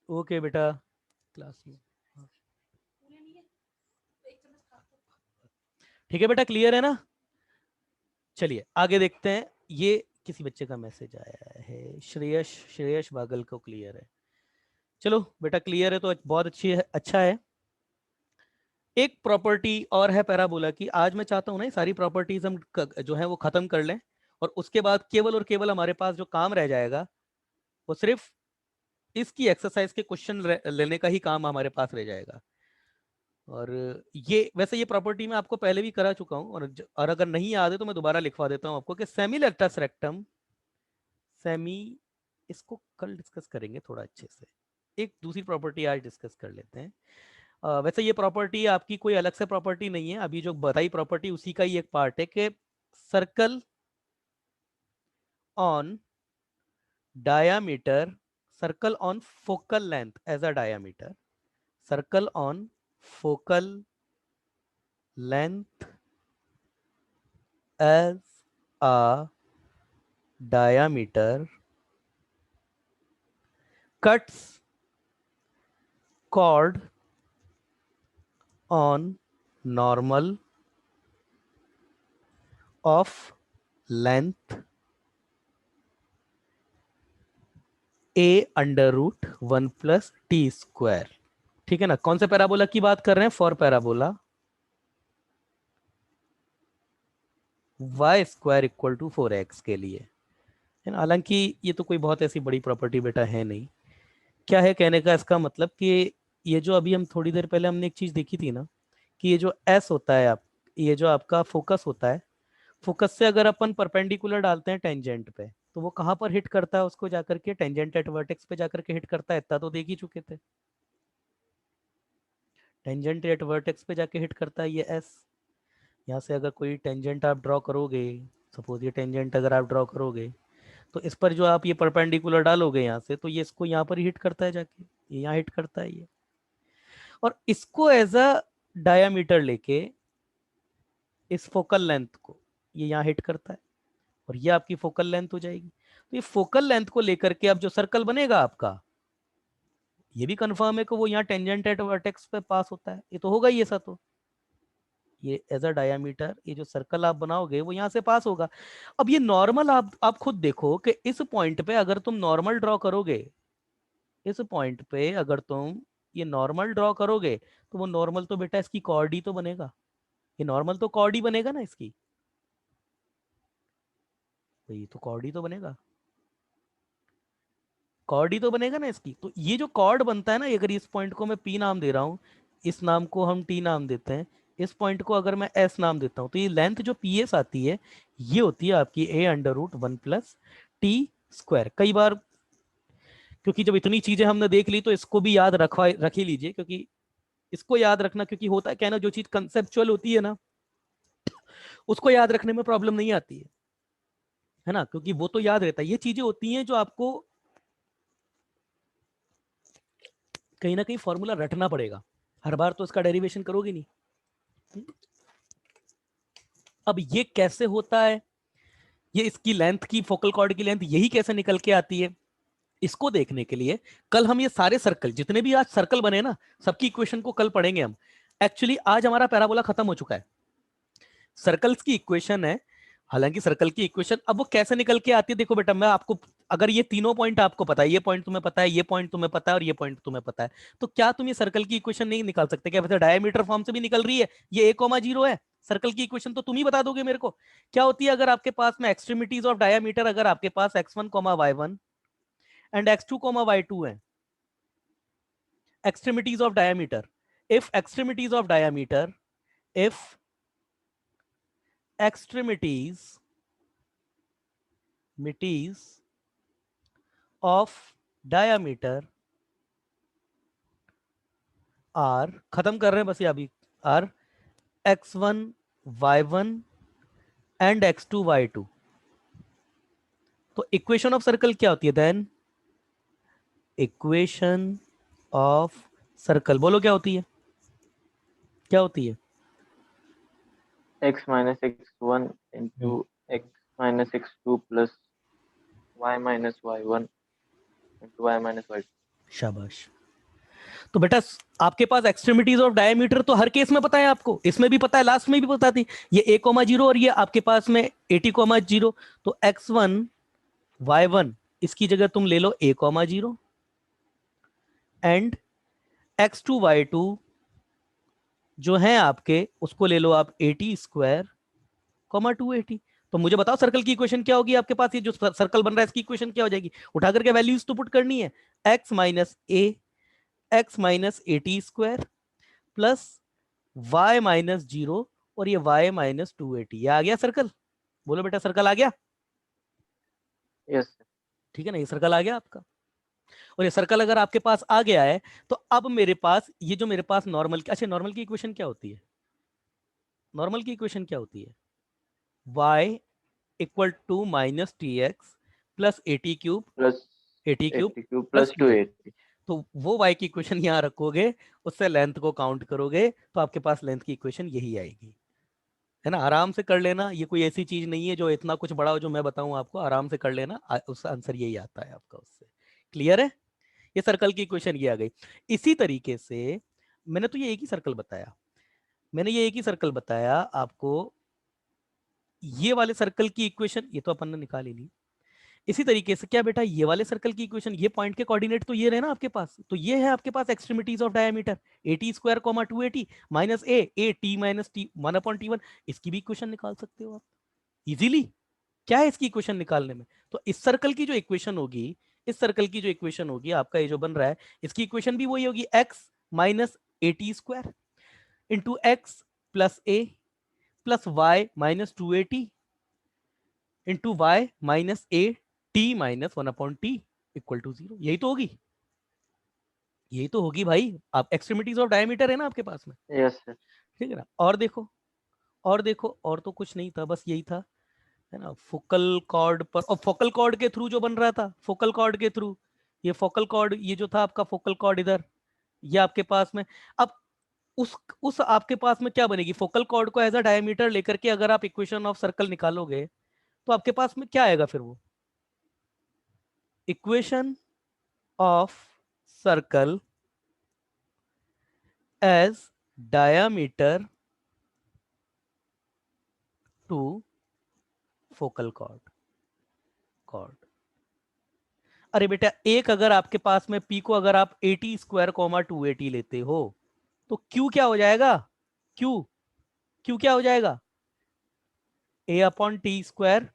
ओके बेटा। क्लास में ठीक है बेटा, क्लियर है ना? चलिए आगे देखते हैं। ये किसी बच्चे का मैसेज आया है, श्रेयश बागल को क्लियर है। चलो बेटा क्लियर है तो बहुत अच्छी है, अच्छा है। एक प्रॉपर्टी और है पैराबोला की। आज मैं चाहता हूं ना ये सारी प्रॉपर्टीज हम जो है वो खत्म कर लें, और उसके बाद केवल और केवल हमारे पास जो काम रह जाएगा वो सिर्फ इसकी एक्सरसाइज के क्वेश्चन लेने का ही काम हमारे पास रह जाएगा। और ये वैसे ये प्रॉपर्टी मैं आपको पहले भी करा चुका हूं, और अगर नहीं याद है तो मैं दोबारा लिखवा देता हूं आपको कि सेमी लेक्टस रेक्टम सेमी, इसको कल डिस्कस करेंगे थोड़ा अच्छे से। एक दूसरी प्रॉपर्टी आज डिस्कस कर लेते हैं। वैसे ये प्रॉपर्टी आपकी कोई अलग से प्रॉपर्टी नहीं है, अभी जो बताई प्रॉपर्टी उसी का ही एक पार्ट है कि circle on diameter, circle on focal length as a diameter, circle on focal length as a diameter cuts chord on normal of length a √1 + t²। ठीक है ना? कौन से पैराबोला की बात कर रहे हैं? फॉर पैराबोला y² = 4x के लिए, है ना? हालांकि ये तो कोई बहुत ऐसी बड़ी प्रॉपर्टी बेटा है नहीं। क्या है कहने का इसका मतलब कि ये जो अभी हम थोड़ी देर पहले हमने एक चीज देखी थी ना, कि ये जो s होता है, आप ये जो आपका फोकस होता है, फोकस से अगर अपन परपेंडिकुलर डालते हैं टेंजेंट पे तो वो कहां पर हिट करता है? उसको जाकर के टेंजेंट एट वर्टेक्स पे जाकर के हिट करता है। इतना तो देख ही चुके थे, टेंजेंट एट वर्टेक्स पे जाके हिट करता है ये s। यहाँ से अगर कोई टेंजेंट आप ड्रॉ करोगे, सपोज ये टेंजेंट अगर आप ड्रॉ करोगे तो इस पर जो आप ये परपेंडिकुलर डालोगे यहाँ से, तो ये इसको यहाँ पर ही हिट करता है, जाके ये यहाँ हिट करता है ये, और इसको एज अ डायामीटर लेके इस फोकल लेंथ को ये यहाँ हिट करता है, और ये आपकी फोकल लेंथ हो जाएगी। तो ये फोकल लेंथ को लेकर के अब जो सर्कल बनेगा आपका, ये भी कंफर्म है कि वो यहाँ टेंजेंट एट वर्टेक्स पे पास होता है, ये तो होगा ही ऐसा। तो ये एज अ डायामीटर ये जो सर्कल आप बनाओगे वो यहाँ से पास होगा। अब ये नॉर्मल आप खुद देखो कि इस पॉइंट पे अगर तुम नॉर्मल ड्रॉ करोगे, इस पॉइंट पे अगर तुम ये नॉर्मल ड्रॉ करोगे तो वो नॉर्मल तो बेटा इसकी कॉर्ड ही तो बनेगा, ये नॉर्मल तो कॉर्ड ही बनेगा ना इसकी, ये तो कॉर्ड ही तो बनेगा, कॉर्ड ही तो बनेगा ना इसकी। तो ये जो कॉर्ड बनता है ना, अगर इस पॉइंट को मैं पी नाम दे रहा हूँ, इस नाम को हम टी नाम देते हैं, इस पॉइंट को अगर मैं एस नाम देता हूँ, तो ये लेंथ जो पी एस आती है ये होती है आपकी a under root 1 plus t square. कई बार क्योंकि जब इतनी चीजें हमने देख ली तो इसको भी याद रख ही लीजिए, क्योंकि इसको याद रखना, क्योंकि होता है क्या ना, जो चीज कंसेप्चुअल होती है ना उसको याद रखने में प्रॉब्लम नहीं आती है ना, क्योंकि वो तो याद रहता है। ये चीजें होती हैं जो आपको कहीं ना कहीं फॉर्मूला रटना पड़ेगा, हर बार तो इसका डेरिवेशन करोगे नहीं। अब ये कैसे होता है, ये इसकी लेंथ की, फोकल कॉर्ड की लेंथ यही कैसे निकल के आती है, इसको देखने के लिए कल हम ये सारे सर्कल, जितने भी आज सर्कल बने ना, सबकी इक्वेशन को कल पढ़ेंगे हम। एक्चुअली आज हमारा पैराबोला खत्म हो चुका है, सर्कल्स की इक्वेशन है। हालांकि सर्कल की इक्वेशन अब वो कैसे निकल के आती है, देखो बेटा मैं आपको, अगर ये तीनों पॉइंट आपको पता है, ये पॉइंट तुम्हें पता है, ये पॉइंट तुम्हें पता है और ये पॉइंट तुम्हें पता है, तो क्या तुम ये सर्कल की इक्वेशन नहीं निकाल सकते क्या? वैसे डायमीटर फॉर्म से भी निकल रही है, ये a,0 है, सर्कल की इक्वेशन तो तुम ही बता दोगे मेरे को क्या होती है। अगर आपके पास में एक्सट्रीमिटीज ऑफ डायमीटर, अगर आपके पास x1 y1 and x2 y2 है, extremities of diameter, if extremities of diameter, if extremities of diameter are, खत्म कर रहे हैं बस ये अभी, are x1 y1 and x2 y2, तो इक्वेशन ऑफ सर्कल क्या होती है देन? इक्वेशन ऑफ सर्कल बोलो क्या होती है, क्या होती है? x minus x1 into x minus x2 plus y minus y1 into y minus y2. शाबाश। तो बेटा आपके पास एक्सट्रीमिटीज ऑफ डायमीटर तो हर केस में पता है आपको, इसमें भी पता है, लास्ट में भी पता थी, ये a,0 और ये आपके पास में 80,0, तो x1 y1 इसकी जगह तुम ले लो a,0 एंड x2 y2 जो है आपके उसको ले लो आप 80 स्क्वायर 280। तो मुझे बताओ सर्कल की इक्वेशन क्या होगी आपके पास, ये जो सर्कल बन रहा है इसकी इक्वेशन क्या हो जाएगी? उठा करके वैल्यूज तो पुट करनी है, x minus a x minus 80 square plus y minus 0 और ये y माइनस 280, ये आ गया सर्कल। बोलो बेटा सर्कल आ गया? Yes sir. ठीक है ना, ये सर्कल आ गया आपका। और ये सर्कल अगर आपके पास आ गया है तो अब मेरे पास ये जो मेरे पास नॉर्मल, अच्छा नॉर्मल की इक्वेशन क्या होती है? नॉर्मल की इक्वेशन क्या होती है? y equal to minus T X plus A T cube, Plus A T cube 80 cube plus plus 280। 280. तो वो y की इक्वेशन यहाँ रखोगे, उससे लेंथ को काउंट करोगे तो आपके पास लेंथ की इक्वेशन यही आएगी, है ना। आराम से कर लेना, ये कोई ऐसी चीज नहीं है जो इतना कुछ बड़ा हो जो मैं बताऊं आपको, आराम से कर लेना, उसका आंसर यही आता है आपका उससे। क्लियर है? ये सर्कल की इक्वेशन ये आ गई। इसी तरीके से मैंने तो ये एक ही सर्कल बताया, मैंने ये एक ही सर्कल बताया आपको, ये वाले सर्कल की इक्वेशन ये तो अपन ने निकाल ही ली। इसी तरीके से क्या बेटा, ये वाले सर्कल की इक्वेशन, ये पॉइंट के कोऑर्डिनेट तो ये रहे ना आपके पास, तो ये है आपके पास extremities of diameter 80 square 280 minus A T minus t 1/t1, इसकी भी इक्वेशन निकाल सकते हो आप इजीली। क्या है इसकी इक्वेशन निकालने में? तो इस सर्कल की जो इक्वेशन होगी, इस सर्कल की जो इक्वेशन होगी आपका ये जो बन रहा है, इसकी इक्वेशन भी वही होगी, X minus A T square into X plus A plus Y minus 280 into Y minus A T minus 1/t equal to 0। यही तो होगी, यही तो होगी भाई। आप एक्सट्रीमिटीज ऑफ डायमीटर है ना आपके पास में, Yes sir. ठीक है ना। और देखो, और देखो, और तो कुछ नहीं था, बस यही था, है ना। फोकल कॉर्ड पर, और फोकल कॉर्ड के थ्रू जो बन रहा था, फोकल कॉर्ड के थ्रू, ये फोकल कॉर्ड, ये जो था आपका फोकल कॉर्ड इधर, ये आपके पास में, अब उस आपके पास में क्या बनेगी, फोकल कॉर्ड को एज अ डायमीटर लेकर के अगर आप इक्वेशन ऑफ सर्कल निकालोगे तो आपके पास में क्या आएगा फिर? वो equation of circle as diameter to focal chord. अरे बेटा एक, अगर आपके पास में p को अगर आप 80 स्क्वायर 280 लेते हो तो q क्या हो जाएगा? q क्यू क्या हो जाएगा, a upon T square,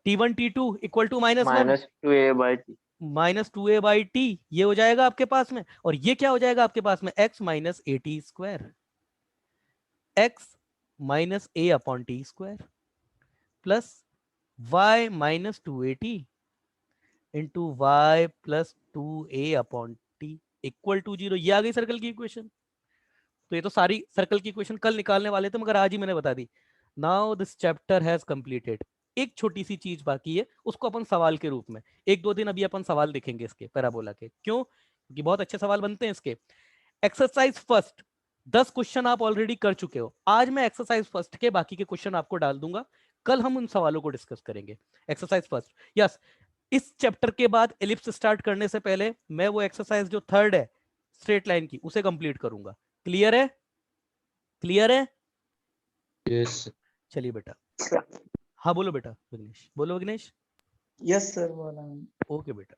t1 t2 equal to -1 -2a/t। -2a/t, ये हो जाएगा आपके पास में। और ये क्या हो जाएगा आपके पास में, x minus A T square, x minus a upon T square plus y minus 2at into Y plus 2a upon T equal to 0। ये आ गई सर्कल की इक्वेशन। तो ये तो सारी सर्कल की इक्वेशन कल निकालने वाले थे, मगर आज ही मैंने बता दी। Now this chapter has completed. एक छोटी सी चीज बाकी है, उसको अपन सवाल के रूप में 1-2 दिन अभी अपन सवाल देखेंगे इसके पैराबोला के। क्यों? क्योंकि बहुत अच्छे सवाल बनते हैं इसके। एक्सरसाइज फर्स्ट 10 क्वेश्चन आप ऑलरेडी कर चुके हो। आज मैं एक्सरसाइज फर्स्ट के बाकी के क्वेश्चन आपको डाल दूंगा, कल हम उन सवालों को डिस्कस करेंगे। Exercise first, yes. इस चैप्टर के बाद एलिप्स स्टार्ट करने से पहले मैं वो एक्सरसाइज जो थर्ड है स्ट्रेट लाइन की, उसे कंप्लीट करूंगा। क्लियर है? क्लियर है? यस चलिए बेटा। हाँ बोलो बेटा विघ्नेश, बोलो विघ्नेश। यस सर बोला। ओके बेटा।